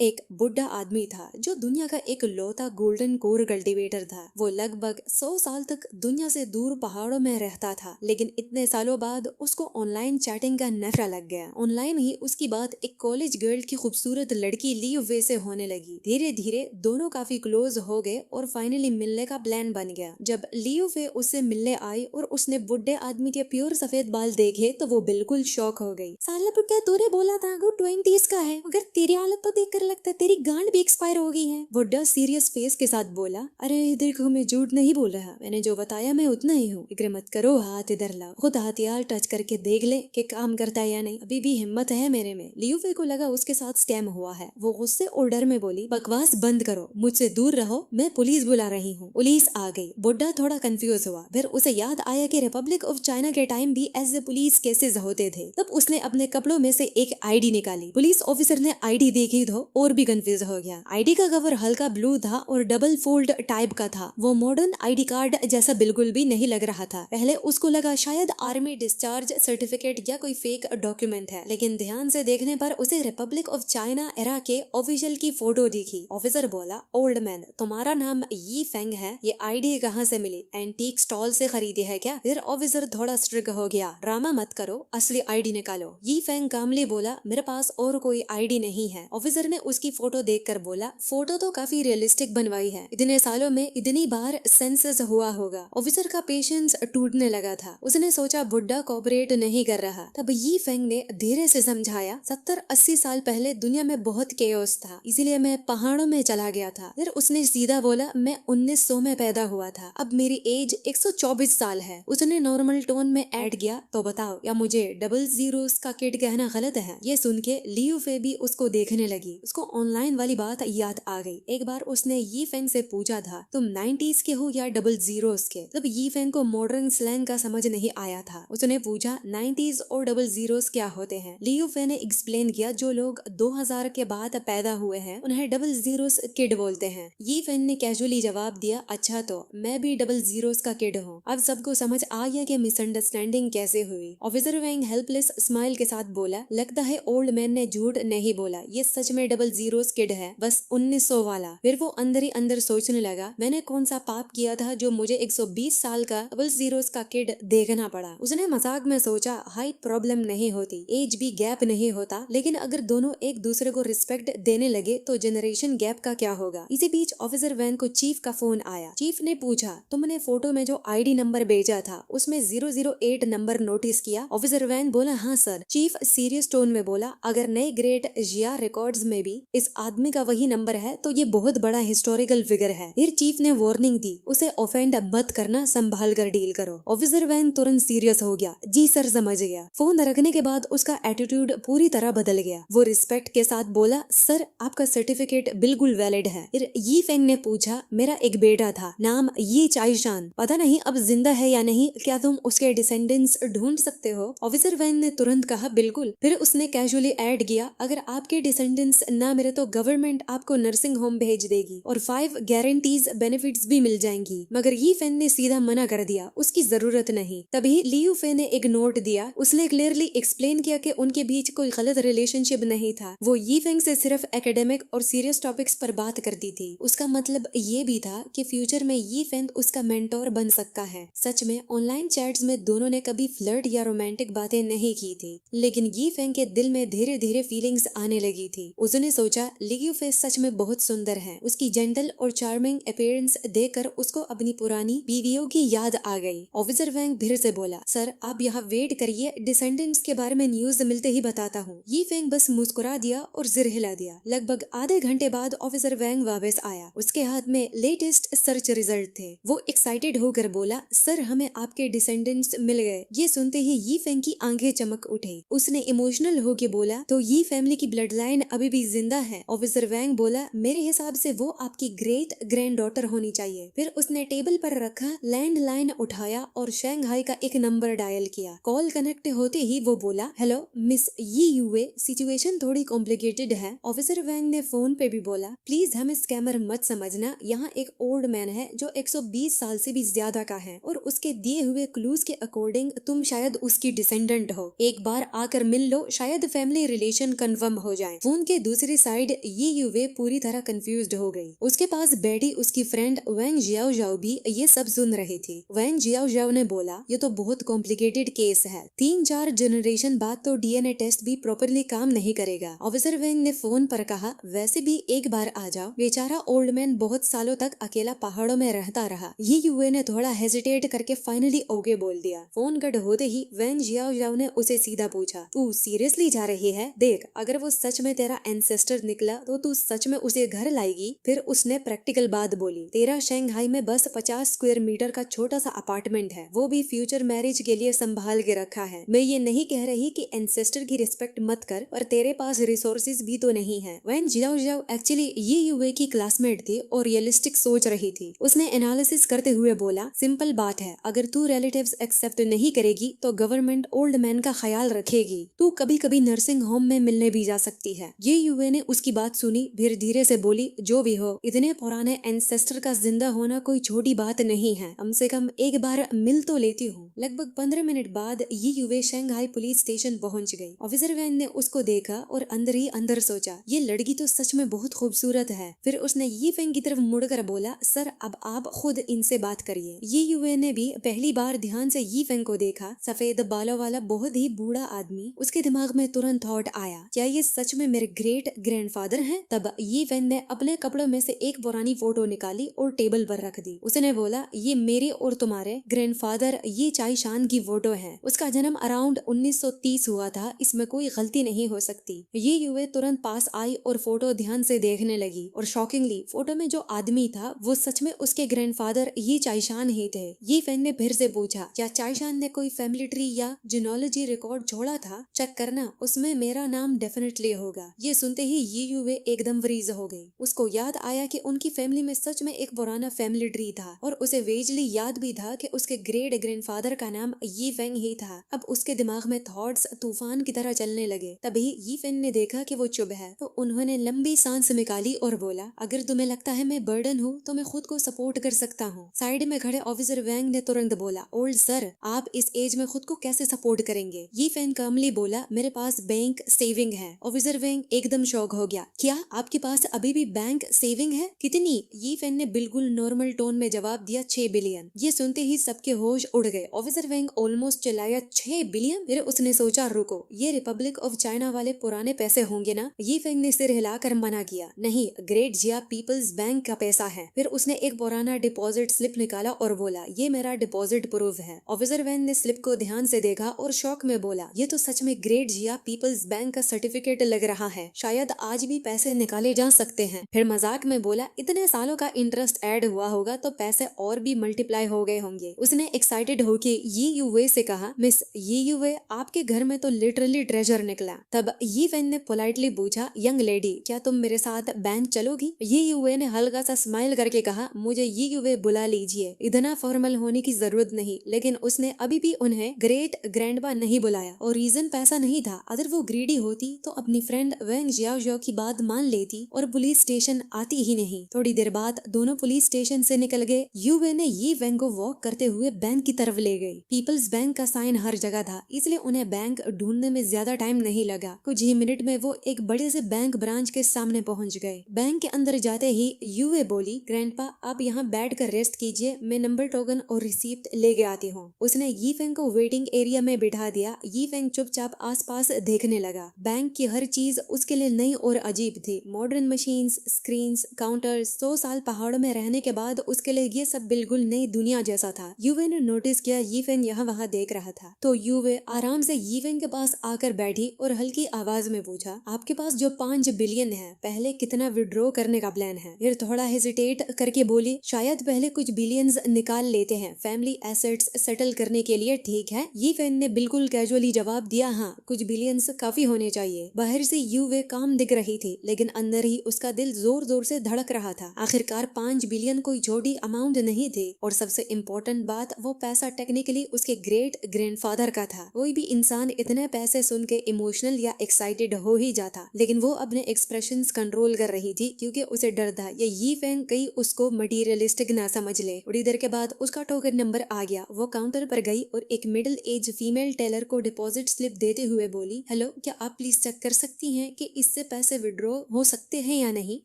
एक बुढ़ा आदमी था जो दुनिया का एक लौता गोल्डन कोर कल्टीवेटर था। वो लगभग 100 साल तक दुनिया से दूर पहाड़ों में रहता था, लेकिन इतने सालों बाद उसको ऑनलाइन चैटिंग का नशा लग गया। ऑनलाइन ही उसकी बात एक कॉलेज गर्ल की खूबसूरत लड़की ली वे से होने लगी। धीरे धीरे दोनों काफी क्लोज हो गए और फाइनली मिलने का प्लान बन गया। जब लियो वे उससे मिलने आई और उसने बुढ़े आदमी के प्योर सफेद बाल देखे तो वो बिल्कुल शॉक हो गई। साला क्या तूने बोला था वो 20s का है, मगर तेरी हालत तो देख लगता है तेरी गांड भी एक्सपायर हो गई है। बुड्ढा सीरियस फेस के साथ बोला, अरे देखो मैं झूठ नहीं बोल रहा, मैंने जो बताया मैं उतना ही हूँ। फिक्र मत करो, हाथ इधर लाओ, खुद हथियार टच करके देख ले कि काम करता है या नहीं। अभी भी हिम्मत है मेरे में। लियूफे को लगा उसके साथ स्कैम हुआ है। वो गुस्से और डर में बोली, बकवास बंद करो, मुझसे दूर रहो, मैं पुलिस बुला रही हूँ। पुलिस आ गई। बुड्ढा थोड़ा कंफ्यूज हुआ, फिर उसे याद आया कि रिपब्लिक ऑफ चाइना के टाइम भी ऐसे पुलिस केसेस होते थे। तब उसने अपने कपड़ों में से एक आईडी निकाली। पुलिस ऑफिसर ने आईडी देखी तो और भी कंफ्यूज हो गया। आईडी का कवर हल्का ब्लू था और डबल फोल्ड टाइप का था। वो मॉडर्न आईडी कार्ड जैसा बिल्कुल भी नहीं लग रहा था। पहले उसको लगा शायद आर्मी डिस्चार्ज सर्टिफिकेट या कोई फेक डॉक्यूमेंट है, लेकिन ध्यान से देखने पर उसे रिपब्लिक ऑफ चाइना एरा के ऑफिशियल की फोटो दिखी। ऑफिसर बोला, ओल्ड मैन तुम्हारा नाम यी फेंग है, ये आईडी कहाँ से मिली? एंटीक स्टॉल से खरीदी है क्या? फिर ऑफिसर थोड़ा स्ट्रिक्ट हो गया, ड्रामा मत करो, असली आईडी निकालो। यी फेंग कामली बोला, मेरे पास और कोई आईडी नहीं है। ऑफिसर ने उसकी फोटो देखकर बोला, फोटो तो काफी रियलिस्टिक बनवाई है, इतने सालों में इतनी बार सेंसस हुआ होगा। ऑफिसर का पेशेंस टूटने लगा था। उसने सोचा बुड्ढा कोऑपरेट नहीं कर रहा। तब यी फेंग ने धीरे से समझाया, 70-80 साल पहले दुनिया में बहुत केओस था, इसीलिए मैं पहाड़ों में चला गया था। फिर उसने सीधा बोला, मैं 1900 में पैदा हुआ था, अब मेरी एज 124 साल है। उसने नॉर्मल टोन में ऐड किया, तो बताओ या मुझे डबल जीरोस का किड कहना गलत है? ये सुन के लियू फे भी उसको देखने लगी। उसको ऑनलाइन वाली बात याद आ गई। एक बार उसने यी फेंग से पूछा था, तुम 90s के हो या डबल जीरोस के? तब यी फेंग को मॉडर्न स्लैंग का समझ नहीं आया था। उसने पूछा, 90s और डबल जीरोस क्या होते हैं? लियू फे ने एक्सप्लेन किया, जो लोग 2000 के बाद पैदा हुए हैं उन्हें डबल जीरोस किड बोलते हैं। यी फेंग ने कैजुअली जवाब दिया, अच्छा तो मैं भी डबल जीरोस का किड हूँ। अब सबको समझ आ गया कि मिसअंडरस्टैंडिंग कैसे हुई। ऑफिसर वैंग हेल्पलेस स्माइल के साथ बोला, लगता है ओल्ड मैन ने झूठ नहीं बोला, ये सच में डबल जीरोस किड है, बस 1900 वाला। फिर वो अंदर ही अंदर सोचने लगा, मैंने कौन सा पाप किया था जो मुझे 120 साल का डबल जीरोस का किड देखना पड़ा। उसने मजाक में सोचा, हाइट प्रॉब्लम नहीं होती, एज भी गैप नहीं होता, लेकिन अगर दोनों एक दूसरे को रिस्पेक्ट देने लगे तो जनरेशन गैप का क्या होगा? इसी बीच ऑफिसर वैन को चीफ का फोन आया। चीफ ने पूछा, तुमने फोटो में जो आईडी नंबर भेजा था उसमें 008 नंबर नोटिस किया? ऑफिसर वैन बोला, हाँ सर। चीफ सीरियस टोन में बोला, अगर नए ग्रेट जिया रिकॉर्ड्स में भी इस आदमी का वही नंबर है तो ये बहुत बड़ा हिस्टोरिकल फिगर है। फिर चीफ ने वार्निंग दी, उसे ऑफेंड मत करना, संभाल कर डील करो। ऑफिसर वैन तुरंत सीरियस हो गया, जी सर समझ गया। फोन रखने के बाद उसका एटीट्यूड पूरी तरह बदल गया। वो रिस्पेक्ट के साथ बोला, सर आपका सर्टिफिकेट बिल्कुल वैलिड है। फिर यी फेंग ने पूछा, मेरा एक बेटा था, नाम यी चाइशान, पता नहीं अब जिंदा है या नहीं, क्या तुम उसके डिसेंडेंट्स ढूंढ सकते हो? ऑफिसर वैन ने तुरंत कहा, बिल्कुल। फिर उसने कैजुअली ऐड किया, अगर आपके डिसेंडेंट्स ना मिले तो गवर्नमेंट आपको नर्सिंग होम भेज देगी और 5 गारंटीज बेनिफिट्स भी मिल जाएंगी। मगर यी फेन ने सीधा मना कर दिया, उसकी जरूरत नहीं। तभी लियू फे ने एक नोट दिया। उसने क्लियरली एक्सप्लेन किया कि उनके बीच कोई गलत रिलेशनशिप नहीं था। वो यी फेंग से सिर्फ एकेडमिक और सीरियस टॉपिक्स पर बात करती थी। उसका मतलब ये भी था कि फ्यूचर में यी फेंग उसका मेंटोर बन सकता है। सच में ऑनलाइन चैट्स में दोनों ने कभी फ्लर्ट या रोमांटिक बातें नहीं की थी, लेकिन यी फेंग के दिल में धीरे धीरे फीलिंग्स आने लगी थी। उसने सोचा, लियू फे सच में बहुत सुंदर है। उसकी जेंटल और चार्मिंग अपीयरेंस देखकर उसको अपनी पुरानी बीवियों की याद आ गई। ऑफिसर वैंग फिर से बोला, सर आप यहाँ वेट करिए, डिसेंडेंट्स के बारे में न्यूज मिलते ही बताता हूँ। यी फेंग बस मुस्कुरा दिया और सिर हिला दिया। लगभग आधे घंटे बाद ऑफिसर वैंग वापस आया। उसके हाथ में लेटेस्ट सर्च रिजल्ट थे। वो एक्साइटेड होकर बोला, सर हमें आपके डिसेंडेंट्स मिल गए। ये सुनते ही यी फेंग की आंखें चमक उठी। उसने इमोशनल होकर बोला, तो यी फैमिली की ब्लड लाइन अभी भी जिंदा है? ऑफिसर वैंग बोला, मेरे हिसाब से वो आपकी ग्रेट ग्रैंड डॉटर होनी चाहिए। फिर उसने टेबल पर रखा लैंडलाइन उठाया और शंघाई का एक नंबर डायल किया। कॉल कनेक्ट होते ही वो बोला, हेलो मिस यी यूए, सिचुएशन थोड़ी कॉम्प्लिकेटेड है। ऑफिसर वैंग ने फोन पे भी बोला, प्लीज हमें स्कैमर मत समझना, यहाँ एक ओल्ड मैन है जो 120 साल से भी ज्यादा का है और उसके दिए हुए क्लूज के अकॉर्डिंग तुम शायद उसकी डिसेंडेंट हो। एक बार आकर मिल लो, शायद फैमिली रिलेशन कंफर्म हो जाए। फोन के दूसरी दूसरी साइड ये युवे पूरी तरह कंफ्यूज्ड हो गई। उसके पास बैठी उसकी फ्रेंड वैंग जियाओ जाओ भी ये सब सुन रही थी। वैंग जियाओ जाओ ने बोला, ये तो बहुत कॉम्प्लिकेटेड केस है, 3-4 जनरेशन बाद तो डीएनए टेस्ट भी प्रॉपरली काम नहीं करेगा। ऑफिसर वैंग ने फोन पर कहा, वैसे भी एक बार आ जाओ, बेचारा ओल्ड मैन बहुत सालों तक अकेला पहाड़ों में रहता रहा। ये युवे ने थोड़ा हेजिटेट करके फाइनली ओके बोल दिया। फोन कट होते ही वैंग जियाओ जाओ ने उसे सीधा पूछा, तू सीरियसली जा रही है? देख, अगर वो सच में तेरा एंसेस्टर निकला तो तू सच में उसे घर लाएगी? फिर उसने प्रैक्टिकल बात बोली, तेरा शंघाई में बस 50 स्क्वायर मीटर का छोटा सा अपार्टमेंट है, वो भी फ्यूचर मैरिज के लिए संभाल के रखा है। मैं ये नहीं कह रही कि एंसेस्टर की रिस्पेक्ट मत कर, पर तेरे पास रिसोर्सेज भी तो नहीं है। वैन जियाओ जाओ एक्चुअली ये युवे की क्लासमेट थी और रियलिस्टिक सोच रही थी। उसने एनालिसिस करते हुए बोला, सिंपल बात है, अगर तू रिलेटिव्स एक्सेप्ट नहीं करेगी तो गवर्नमेंट ओल्ड मैन का ख्याल रखेगी। तू कभी कभी नर्सिंग होम में मिलने भी जा सकती है। ये युवे ने उसकी बात सुनी, फिर धीरे से बोली, जो भी हो, इतने पुराने एंसेस्टर का जिंदा होना कोई छोटी बात नहीं है, कम से कम एक बार मिल तो लेती हूँ। लगभग 15 मिनट बाद ये युवे शंघाई पुलिस स्टेशन पहुंच गई। ऑफिसर वैन ने उसको देखा और अंदर ही अंदर सोचा, ये लड़की तो सच में बहुत खूबसूरत है। फिर उसने ये फैंग की तरफ मुड़कर बोला, सर अब आप खुद इनसे बात करिए। ये युवे ने भी पहली बार ध्यान से ये फैंग को देखा, सफेद बालों वाला बहुत ही बूढ़ा आदमी। उसके दिमाग में तुरंत थॉट आया, क्या ये सच में मेरे ग्रेट ग्रैंडफादर हैं? तब ये फैंग ने अपने कपड़ों में से एक पुरानी फोटो निकाली और टेबल पर रख दी। उसने बोला, ये मेरे और तुम्हारे ग्रैंडफादर ये चाई शान की फोटो है। उसका जन्म अराउंड 1930 हुआ था, इसमें कोई गलती नहीं हो सकती। ये युवे तुरंत पास आई और फोटो ध्यान से देखने लगी और शॉकिंगली फोटो में जो आदमी था वो सच में उसके ग्रैंडफादर ये चाईशान ही थे। ये फैन ने फिर से पूछा, क्या चाईशान ने कोई फैमिली ट्री या जिनोलॉजी रिकॉर्ड छोड़ा था? चेक करना, उसमें मेरा नाम डेफिनेटली होगा। ये सुनते ही ये युवे एकदम फ्रीज हो गई। उसको याद आया कि उनकी फैमिली में सच में एक पुराना फैमिली ट्री था और उसे वेजली याद भी था कि उसके ग्रेट ग्रैंडफादर का नाम ये फैंग ही था। अब उसके दिमाग में थॉट्स तूफान की तरह चलने लगे। तभी ये फैंग ने देखा कि वो चुप है, तो उन्होंने लंबी सांस निकाली और बोला, अगर तुम्हें लगता है मैं बर्डन हूँ तो मैं खुद को सपोर्ट कर सकता हूँ। साइड में खड़े ऑफिसर वैंग ने तुरंत बोला, ओल्ड सर, आप इस एज में खुद को कैसे सपोर्ट करेंगे? ये फैंग कामली बोला, मेरे पास बैंक सेविंग है। ऑफिसर वैंग एकदम शॉक हो गया, क्या आपके पास अभी भी बैंक सेविंग है? कितनी? ये फैंग ने बिल्कुल नॉर्मल टोन में जवाब दिया, 6 बिलियन। ये सुनते ही सबके होश उड़ गए। ऑफिसर वैंग ऑलमोस्ट चिल्लाया, 6 बिलियन? फिर उसने सोचा, रुको, ये रिपब्लिक ऑफ चाइना वाले पुराने पैसे होंगे ना? ये फैंग ने सिर हिलाकर मना किया, नहीं, ग्रेट जिया पीपल्स बैंक का पैसा है। फिर उसने एक पुराना डिपॉजिट स्लिप निकाला और बोला, ये मेरा डिपॉजिट प्रूफ है। ऑफिसर वैंग ने स्लिप को ध्यान से देखा और शौक में बोला, ये तो सच में ग्रेट जिया पीपल्स बैंक का सर्टिफिकेट लग रहा है, शायद आज भी पैसे निकाले जा सकते हैं। फिर मजाक में बोला, इतने सालों का इंटरेस्ट ऐड हुआ होगा तो पैसे और भी मल्टीप्लाई हो गए होंगे। उसने एक्साइटेड होके ये युवे से कहा, मिस ये युवे, आपके घर में तो लिटरली ट्रेजर निकला। तब ये फैन ने पोलाइटली पूछा, यंग लेडी, क्या तुम मेरे साथ बैंक चलोगी? ये युवे ने हल्का सा स्माइल करके कहा, मुझे ये युवे बुला लीजिए, इतना फॉर्मल होने की जरूरत नहीं। लेकिन उसने अभी भी उन्हें ग्रेट ग्रैंडपा नहीं बुलाया और रीजन पैसा नहीं था। अगर वो ग्रीडी होती तो अपनी फ्रेंड वैंग जियाओ जाओ की बात मान लेती और पुलिस स्टेशन आती ही नहीं। थोड़ी देर बाद दोनों पुलिस स्टेशन से निकल गए। युवे ने ये वैंग को वॉक करते हुए बैंक की तरफ ले गई। पीपल्स बैंक का साइन हर जगह था, इसलिए उन्हें बैंक ढूंढने में ज्यादा टाइम नहीं लगा। कुछ ही मिनट में वो एक बड़े से बैंक ब्रांच के सामने पहुंच गए। बैंक के अंदर जाते ही युवे बोली, ग्रैंडपा आप यहाँ बैठ कर रेस्ट कीजिए, मैं नंबर टोकन और रिसीप्ट लेके आती हूँ। उसने ये फैंग को वेटिंग एरिया में बिठा दिया। ये फैंग चुपचाप आसपास देखने लगा। बैंक की हर चीज उसके लिए नई और अजीब थी। Modern machines, screens, counters. 100 साल पहाड़ों में रहने के बाद उसके लिए ये सब बिल्कुल नई दुनिया जैसा था। युवे ने नोटिस किया ये फैंग यहाँ वहाँ देख रहा था, तो युवे आराम से ये फैंग के पास आकर बैठी और हल्की आवाज में पूछा, आपके पास जो 5 बिलियन है, पहले कितना विड्रॉ करने का प्लान है? फिर थोड़ा हेजिटेट करके बोली, शायद पहले कुछ बिलियंस निकाल लेते हैं फैमिली एसेट्स सेटल करने के लिए, ठीक है? ये फैंग ने बिल्कुल कैजुअली जवाब दिया, हाँ, कुछ बिलियंस काफी होने चाहिए। बाहर से युवे काम दिख रही थी, लेकिन अंदर ही उसका दिल जोर जोर से धड़क रहा था। आखिरकार 5 बिलियन कोई छोटी अमाउंट नहीं थी और सबसे इम्पोर्टेंट बात, वो पैसा टेक्निकली उसके ग्रेट ग्रैंडफादर का था। कोई भी इंसान इतने पैसे सुन के इमोशनल या एक्साइटेड हो ही जाता, लेकिन वो अपने एक्सप्रेशंस कंट्रोल कर रही थी क्योंकि उसे डर था ये फैंग कहीं उसको मटीरियलिस्टिक ना समझ ले। थोड़ी देर के बाद उसका टोकन नंबर आ गया। वो काउंटर पर गई और एक मिडिल एज फीमेल टेलर को डिपॉजिट स्लिप देते हुए बोली, हेलो, क्या आप प्लीज चेक कर सकती हैं कि इस इससे पैसे विड्रॉ हो सकते हैं या नहीं।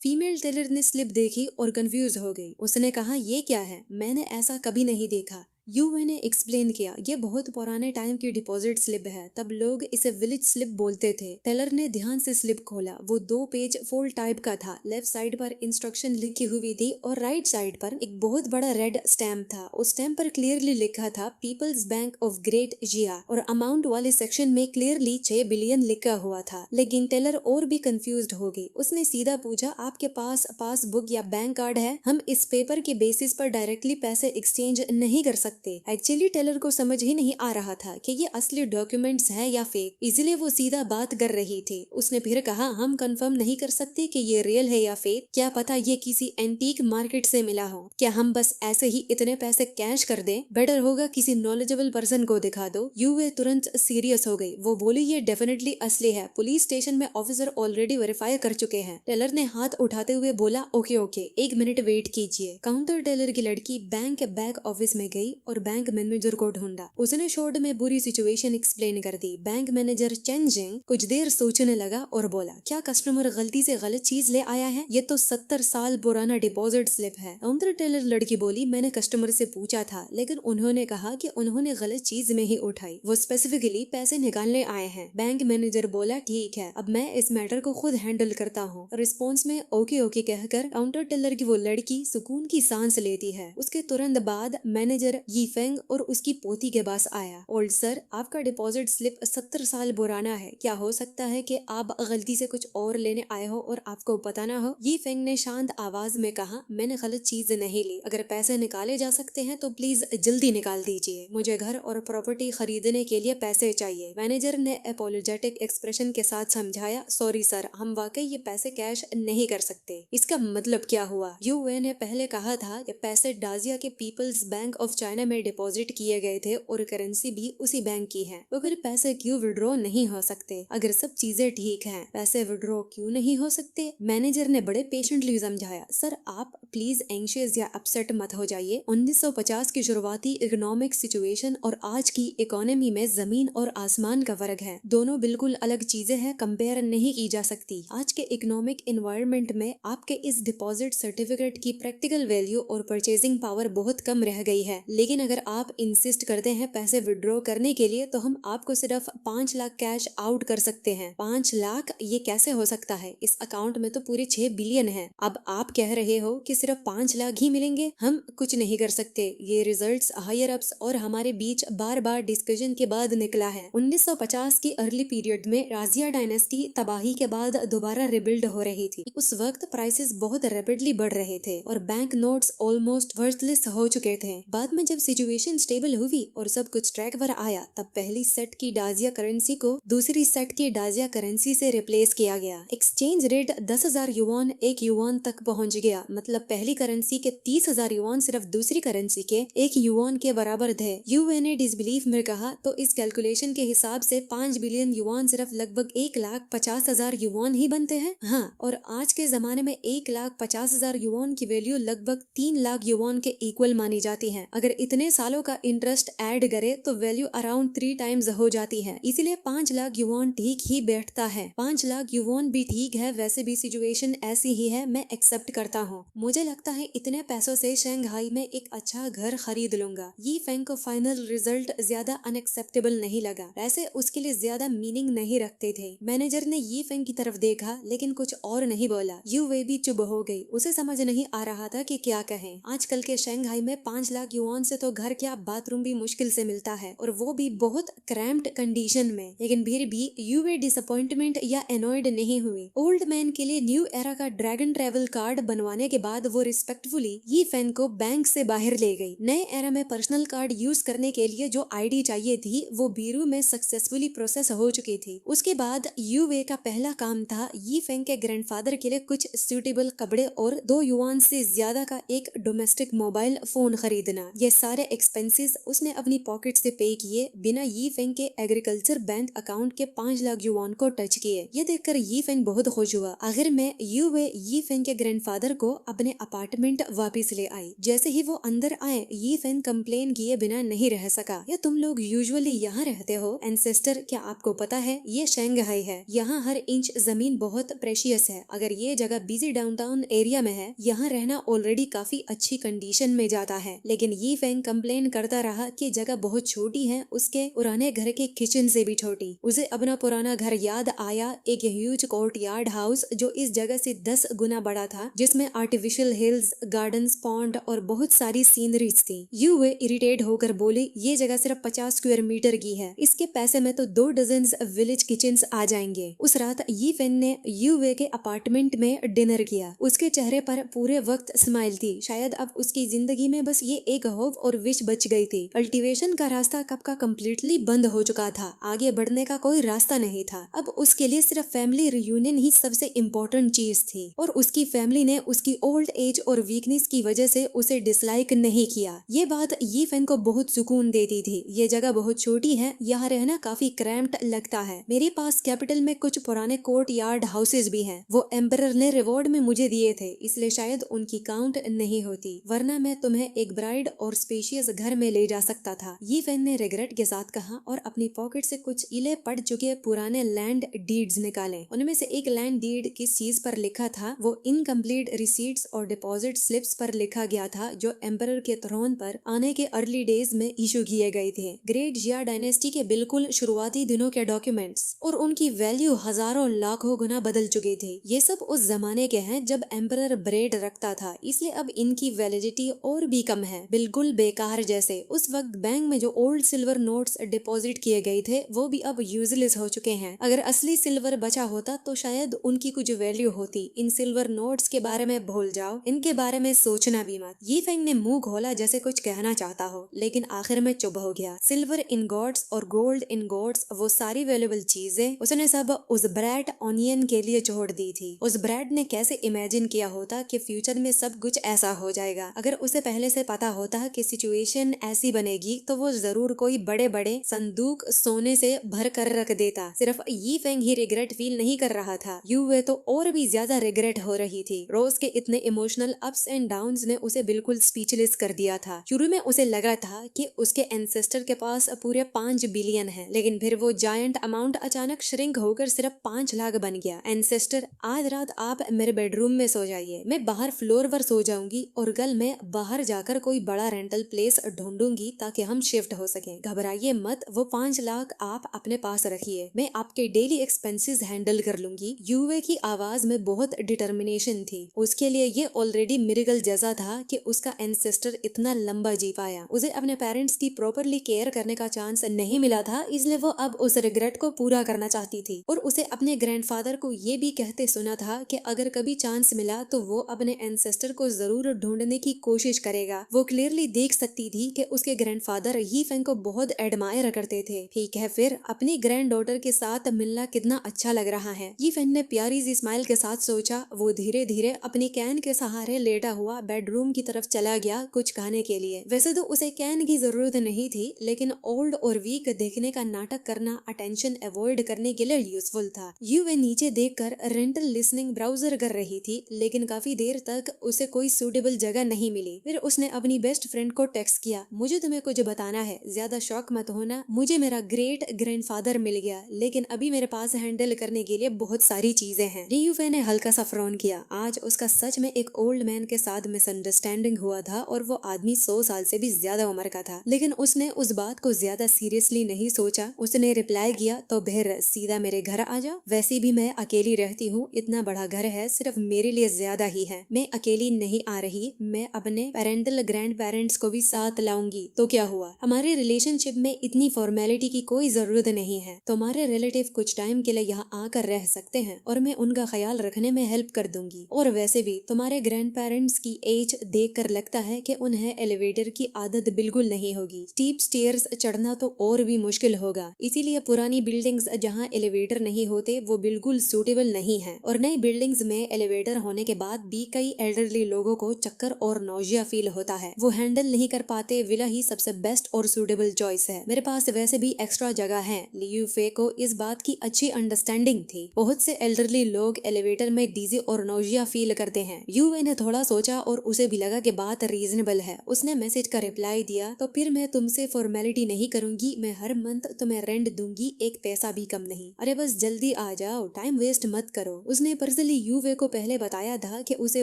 फीमेल टेलर ने स्लिप देखी और कंफ्यूज हो गई। उसने कहा, ये क्या है, मैंने ऐसा कभी नहीं देखा। यूवे ने एक्सप्लेन किया, ये बहुत पुराने टाइम की डिपॉजिट स्लिप है, तब लोग इसे विलेज स्लिप बोलते थे। टेलर ने ध्यान से स्लिप खोला। वो 2 पेज फोल्ड टाइप का था। लेफ्ट साइड पर इंस्ट्रक्शन लिखी हुई थी और राइट साइड पर एक बहुत बड़ा रेड स्टैम्प था। उस स्टैम्प पर क्लियरली लिखा था People's Bank of Great Asia और अमाउंट वाले सेक्शन में क्लियरली 6 बिलियन लिखा हुआ था। लेकिन टेलर और भी कंफ्यूज हो गई। उसने सीधा पूछा, आपके पास पासबुक या बैंक कार्ड है? हम इस पेपर के बेसिस पर डायरेक्टली पैसे एक्सचेंज नहीं कर सकते। एक्चुअली टेलर को समझ ही नहीं आ रहा था कि ये असली डॉक्यूमेंट्स हैं या फेक, इसलिए वो सीधा बात कर रही थी। उसने फिर कहा, हम कंफर्म नहीं कर सकते कि ये रियल है या फेक। क्या पता ये किसी एंटीक मार्केट से मिला हो। क्या हम बस ऐसे ही इतने पैसे कैश कर दें? बेटर होगा किसी नॉलेजेबल पर्सन को दिखा दो। यूवे तुरंत सीरियस हो गई। वो बोली, ये डेफिनेटली असली है। पुलिस स्टेशन में ऑफिसर ऑलरेडी वेरीफाई कर चुके हैं। टेलर ने हाथ उठाते हुए बोला, ओके ओके, 1 मिनट वेट कीजिए। काउंटर टेलर की लड़की बैंक के बैक ऑफिस में गई और बैंक मैनेजर को ढूंढा। उसने शॉर्ट में बुरी सिचुएशन एक्सप्लेन कर दी। बैंक मैनेजर चेन जिंग कुछ देर सोचने लगा और बोला, क्या कस्टमर गलती से गलत चीज ले आया है? ये तो 70 साल पुराना डिपॉजिट स्लिप है। काउंटर टेलर लड़की बोली, मैंने कस्टमर से पूछा था, लेकिन उन्होंने कहा कि उन्होंने गलत चीज में ही उठाई। वो स्पेसिफिकली पैसे निकालने आए हैं। बैंक मैनेजर बोला, ठीक है, अब मैं इस मैटर को खुद हैंडल करता हूँ। रिस्पॉन्स में ओके ओके कहकर काउंटर टेलर की वो लड़की सुकून की सांस लेती है। उसके तुरंत बाद मैनेजर यी फेंग और उसकी पोती के पास आया। ओल्ड सर, आपका डिपॉजिट स्लिप 70 साल पुराना है। क्या हो सकता है कि आप गलती से कुछ और लेने आए हो और आपको पता ना हो? यी फेंग ने शांत आवाज में कहा, मैंने गलत चीज नहीं ली। अगर पैसे निकाले जा सकते हैं तो प्लीज जल्दी निकाल दीजिए। मुझे घर और प्रॉपर्टी खरीदने के लिए पैसे चाहिए। मैनेजर ने अपोलोजेटिक एक्सप्रेशन के साथ समझाया, सॉरी सर, हम वाकई ये पैसे कैश नहीं कर सकते। इसका मतलब क्या हुआ? यूए ने पहले कहा था कि पैसे डाजिया के पीपल्स बैंक ऑफ चाइना में डिपॉजिट किए गए थे और करेंसी भी उसी बैंक की है। तो फिर पैसे क्यों विड्रॉ नहीं हो सकते? अगर सब चीजें ठीक हैं, पैसे विड्रॉ क्यों नहीं हो सकते? मैनेजर ने बड़े पेशेंटली समझाया, सर आप प्लीज एंशियस या अपसेट मत हो जाइए। 1950 की शुरुआती इकोनॉमिक सिचुएशन और आज की इकोनॉमी में जमीन और आसमान का फर्क है। दोनों बिल्कुल अलग चीजें हैं, कंपेयर नहीं की जा सकती। आज के इकोनॉमिक एनवायरनमेंट में आपके इस डिपॉजिट सर्टिफिकेट की प्रैक्टिकल वैल्यू और परचेजिंग पावर बहुत कम रह गई है। लेकिन अगर आप इंसिस्ट करते हैं पैसे विड्रॉ करने के लिए, तो हम आपको सिर्फ 5 लाख कैश आउट कर सकते हैं। 5 लाख? ये कैसे हो सकता है? इस अकाउंट में तो पूरे 6 बिलियन है। अब आप कह रहे हो कि सिर्फ 5 लाख ही मिलेंगे? हम कुछ नहीं कर सकते। ये रिजल्ट्स हायर अप्स और हमारे बीच बार बार डिस्कशन के बाद निकला है। 1950 की अर्ली पीरियड में राजिया डायनेस्टी तबाही के बाद दोबारा रिबिल्ड हो रही थी। उस वक्त प्राइसेस बहुत रैपिडली बढ़ रहे थे और बैंक नोट्स ऑलमोस्ट वर्थलेस हो चुके थे। बाद में जब सिचुएशन स्टेबल हुई और सब कुछ ट्रैक पर आया, तब पहली सेट की डाजिया करेंसी को दूसरी सेट की डाजिया करेंसी से रिप्लेस किया गया। एक्सचेंज रेट 10,000 युआन 1 युआन तक पहुंच गया। मतलब पहली करेंसी के 30,000 युआन सिर्फ दूसरी करेंसी के 1 युआन के बराबर थे। यूएन ने डिसबिलीफ में कहा, तो इस कैलकुलेशन के हिसाब से 5 बिलियन युआन सिर्फ लगभग 1,50,000 युआन ही बनते हैं। हाँ, और आज के जमाने में 1,50,000 युआन की वैल्यू लगभग 3 लाख युआन के इक्वल मानी जाती है। अगर इतने सालों का इंटरेस्ट ऐड करे तो वैल्यू अराउंड 3 टाइम्स हो जाती है। इसीलिए 5 लाख युआन ठीक ही बैठता है। 5 लाख युआन भी ठीक है। वैसे भी सिचुएशन ऐसी ही है, मैं एक्सेप्ट करता हूँ। मुझे लगता है इतने पैसों से शंघाई में एक अच्छा घर खरीद लूंगा। ये फेंग को फाइनल रिजल्ट ज्यादा अनएक्सेप्टेबल नहीं लगा। वैसे उसके लिए ज्यादा मीनिंग नहीं रखते थे। मैनेजर ने ये फेंग की तरफ देखा लेकिन कुछ और नहीं बोला। यूवे भी चुप हो गई। उसे समझ नहीं आ रहा था कि क्या कहें। आजकल के शंघाई में 5 लाख युआन से तो घर क्या बाथरूम भी मुश्किल से मिलता है, और वो भी बहुत क्रैम्प्ड कंडीशन में। लेकिन फिर भी यूवे डिसअपॉइंटमेंट या एनॉयड नहीं हुई। ओल्ड मैन के लिए न्यू एरा का ड्रैगन ट्रेवल कार्ड बनवाने के बाद वो रिस्पेक्टफुली ये फैन को बैंक से बाहर ले गई। नए एरा में पर्सनल कार्ड यूज करने के लिए जो आईडी चाहिए थी वो बीरू में सक्सेसफुली प्रोसेस हो चुकी थी। उसके बाद यूवे का पहला काम था ये फैंग के ग्रैंडफादर के लिए कुछ सूटेबल कपड़े और 2 युआन से ज्यादा का एक डोमेस्टिक मोबाइल फोन खरीदना। ये सारे एक्सपेंसेस उसने अपनी पॉकेट से पे किए बिना यी फेंग के एग्रीकल्चर बैंक अकाउंट के 5 लाख युआन को टच किए। ये देखकर यी फेंग बहुत खुश हुआ। आखिर में यी फेंग के ग्रैंडफादर को अपने अपार्टमेंट वापस ले आई। जैसे ही वो अंदर आए, यी फेंग कंप्लेन किए बिना नहीं रह सका। या तुम लोग यूजुअली यहाँ रहते हो एंसेस्टर? क्या आपको पता है ये शंघाई है, यहाँ हर इंच जमीन बहुत प्रेशियस है। अगर ये जगह बिजी डाउनटाउन एरिया में है, यहाँ रहना ऑलरेडी काफी अच्छी कंडीशन में जाता है। लेकिन यी फेंग कंप्लेन करता रहा कि जगह बहुत छोटी है, उसके पुराने घर के किचन से भी छोटी। उसे अपना पुराना घर याद आया, एक ह्यूज कोर्टयार्ड हाउस जो इस जगह से 10 गुना बड़ा था, जिसमें आर्टिफिशियल हिल्स, गार्डन्स, पॉन्ड और बहुत सारी सीनरीज थी। यूवे इरिटेट होकर बोली, ये जगह सिर्फ 50 स्क्वायर मीटर की है, इसके पैसे में तो 2 डजन विलेज किचन्स आ जाएंगे। उस रात यी फेंग ने यूवे के अपार्टमेंट में डिनर किया। उसके चेहरे पर पूरे वक्त स्माइल थी। शायद अब उसकी जिंदगी में बस ये एक होप और विश बच गई थी। कल्टीवेशन का रास्ता कब का कम्प्लीटली बंद हो चुका था, आगे बढ़ने का कोई रास्ता नहीं था। अब उसके लिए सिर्फ फैमिली रियूनियन ही सबसे इम्पोर्टेंट चीज थी, और उसकी फैमिली ने उसकी ओल्ड एज और वीकनेस की वजह से उसे डिसलाइक नहीं किया। ये बात यी फेंग को बहुत सुकून देती थी। ये जगह बहुत छोटी है, यहाँ रहना काफी क्रैम्प्ड लगता है। मेरे पास कैपिटल में कुछ पुराने कोर्ट यार्ड हाउसेज भी हैं, वो एम्परर ने रिवॉर्ड में मुझे दिए थे, इसलिए शायद उनकी काउंट नहीं होती, वरना मैं तुम्हें एक ब्राइड और स्पेशियस घर में ले जा सकता था। यी फेंग ने रिग्रेट के साथ कहा और अपनी पॉकेट से कुछ इले पड़ चुके पुराने लैंड डीड्स निकाले। उनमें से एक लैंड डीड किस चीज पर लिखा था, वो इनकम्प्लीट रिसीट्स और डिपॉजिट स्लिप्स पर लिखा गया था, जो एम्परर के थ्रोन पर आने के अर्ली डेज में इशू किए गए थे। ग्रेट जिया डायनेस्टी के बिल्कुल शुरुआती दिनों के डॉक्यूमेंट्स, और उनकी वैल्यू हजारों लाखों गुना बदल चुके थे। ये सब उस जमाने के हैं जब एम्परर ब्रेड रखता था, इसलिए अब इनकी वैलिडिटी और भी कम है, बिल्कुल बेकार जैसे। उस वक्त बैंक में जो ओल्ड सिल्वर नोट्स डिपॉजिट किए गए थे वो भी अब यूजलेस हो चुके हैं। अगर असली सिल्वर बचा होता तो शायद उनकी कुछ वैल्यू होती। इन सिल्वर नोट्स के बारे में भूल जाओ, इनके बारे में सोचना भी मत। यी फेंग ने मुंह खोला जैसे कुछ कहना चाहता हो, लेकिन आखिर में चुप हो गया। सिल्वर इन गॉड्स और गोल्ड इन गॉड्स, वो सारी वैल्यूएबल चीजें उसने सब उस ब्रेड ऑनियन के लिए छोड़ दी थी। उस ब्रेड ने कैसे इमेजिन किया होता कि फ्यूचर में सब कुछ ऐसा हो जाएगा। अगर उसे पहले से पता होता कि सिचुएशन ऐसी बनेगी तो वो जरूर कोई बड़े बड़े संदूक सोने से भर कर रख देता। सिर्फ यी फेंग ही रिग्रेट फील नहीं कर रहा था, यूवे तो और भी ज्यादा रिग्रेट हो रही थी। रोज के इतने इमोशनल अप्स एंड डाउन्स ने उसे बिल्कुल स्पीचलेस कर दिया था। शुरू में उसे लगा था कि उसके एंसेस्टर के पास पूरे 5 बिलियन है, लेकिन फिर वो जायंट अमाउंट अचानक श्रिंक होकर सिर्फ 5 लाख बन गया। एंसेस्टर, आज रात आप मेरे बेडरूम में सो जाइए, मैं बाहर फ्लोर पर सो जाऊंगी और कल मैं बाहर जाकर कोई बड़ा रेंटल प्लेस ढूंढूंगी ताकि हम शिफ्ट हो सकें। घबराइए मत, वो 5 लाख आप अपने पास रखिए, मैं आपके डेली एक्सपेंसेस हैंडल कर लूंगी। यूवे की आवाज में बहुत डिटर्मिनेशन थी। उसके लिए ये ऑलरेडी मिरेकल जैसा था कि उसका एंसेस्टर इतना लंबा जी पाया। उसे अपने पेरेंट्स की प्रॉपरली केयर करने का चांस नहीं मिला था, इसलिए वो अब उस रिग्रेट को पूरा करना चाहती थी। और उसे अपने ग्रैंडफादर को ये भी कहते सुना था कि अगर कभी चांस मिला तो वो अपने एंसेस्टर को जरूर ढूंढने की कोशिश करेगा। वो क्लियरली देख सकती थी कि उसके ग्रैंडफादर यी फेंग को बहुत एडमायर करते थे। ठीक है, फिर अपनी ग्रैंड डॉटर के साथ मिलना कितना अच्छा लग रहा है, यी फेंग ने प्यारी सी स्माइल के साथ सोचा। वो धीरे धीरे अपनी कैन के सहारे लेटा हुआ बेडरूम की तरफ चला गया कुछ खाने के लिए। वैसे तो उसे कैन की जरूरत नहीं थी, लेकिन ओल्ड और वीक देखने का नाटक करना अटेंशन अवॉइड करने के लिए यूजफुल था। यूवे नीचे देखकर रेंटल लिसनिंग ब्राउजर कर रही थी, लेकिन काफी देर तक उसे कोई सूटेबल जगह नहीं मिली। फिर उसने अपनी बेस्ट फ्रेंड को टेक्स्ट किया, मुझे तुम्हें कुछ बताना है, ज्यादा शॉक मत होना, मुझे मेरा ग्रेट ग्रैंडफादर मिल गया, लेकिन अभी मेरे पास हैंडल करने के लिए बहुत सारी चीजें हैं। यूवे ने हल्का सा फ्रॉन किया। आज उसका सच में एक ओल्ड मैन के साथ मिसअंडरस्टैंडिंग हुआ था और वो आदमी 100 साल से भी ज्यादा उम्र का था, लेकिन उसने उस बात को ज्यादा सीरियसली नहीं सोचा। उसने रिप्लाई किया, तो फिर सीधा मेरे घर आ जा, वैसे भी मैं अकेली रहती हूँ, इतना बड़ा घर है, सिर्फ मेरे लिए ज्यादा ही है, मैं अकेली नहीं आ रही, मैं अपने पेरेंटल ग्रैंड पेरेंट्स को भी साथ लाऊंगी। तो क्या हुआ, हमारे रिलेशनशिप में इतनी फॉर्मेलिटी की कोई जरूरत नहीं है। तुम्हारे रिलेटिव कुछ टाइम के लिए यहाँ आकर रह सकते हैं और मैं उनका ख्याल रखने में हेल्प कर दूंगी। और वैसे भी तुम्हारे ग्रैंड पेरेंट्स की एज देखकर लगता है कि उन्हें एलिवेटर की आदत बिल्कुल नहीं होगी, स्टीप स्टेयर्स चढ़ना तो और भी मुश्किल होगा, इसीलिए पुरानी बिल्डिंग्स जहाँ एलिवेटर नहीं होते वो बिल्कुल सूटेबल नहीं है। और नई बिल्डिंग्स में एलिवेटर होने के बाद भी कई एल्डरली लोगों को चक्कर और नौजिया फील होता है, वो हैंडल नहीं कर पाते, विला ही सबसे बेस्ट और सूटेबल चॉइस है। मेरे पास वैसे भी एक्स्ट्रा जगह है। लियू फे को इस बात की अच्छी अंडरस्टैंडिंग थी। बहुत से एल्डरली लोग एलिवेटर में डीजी और नौजिया फील करते हैं। यूवे ने थोड़ा सोचा और उसे भी लगा कि बात रीजनेबल है। उसने मैसेज का रिप्लाई दिया, तो फिर मैं तुमसे फॉर्मेलिटी नहीं करूंगी, मैं हर मंथ तुम्हें रेंट दूंगी, एक पैसा भी कम नहीं। अरे बस जल्दी आ जाओ, टाइम वेस्ट मत करो। उसने पर्सनली यूवे को पहले बताया था कि उसे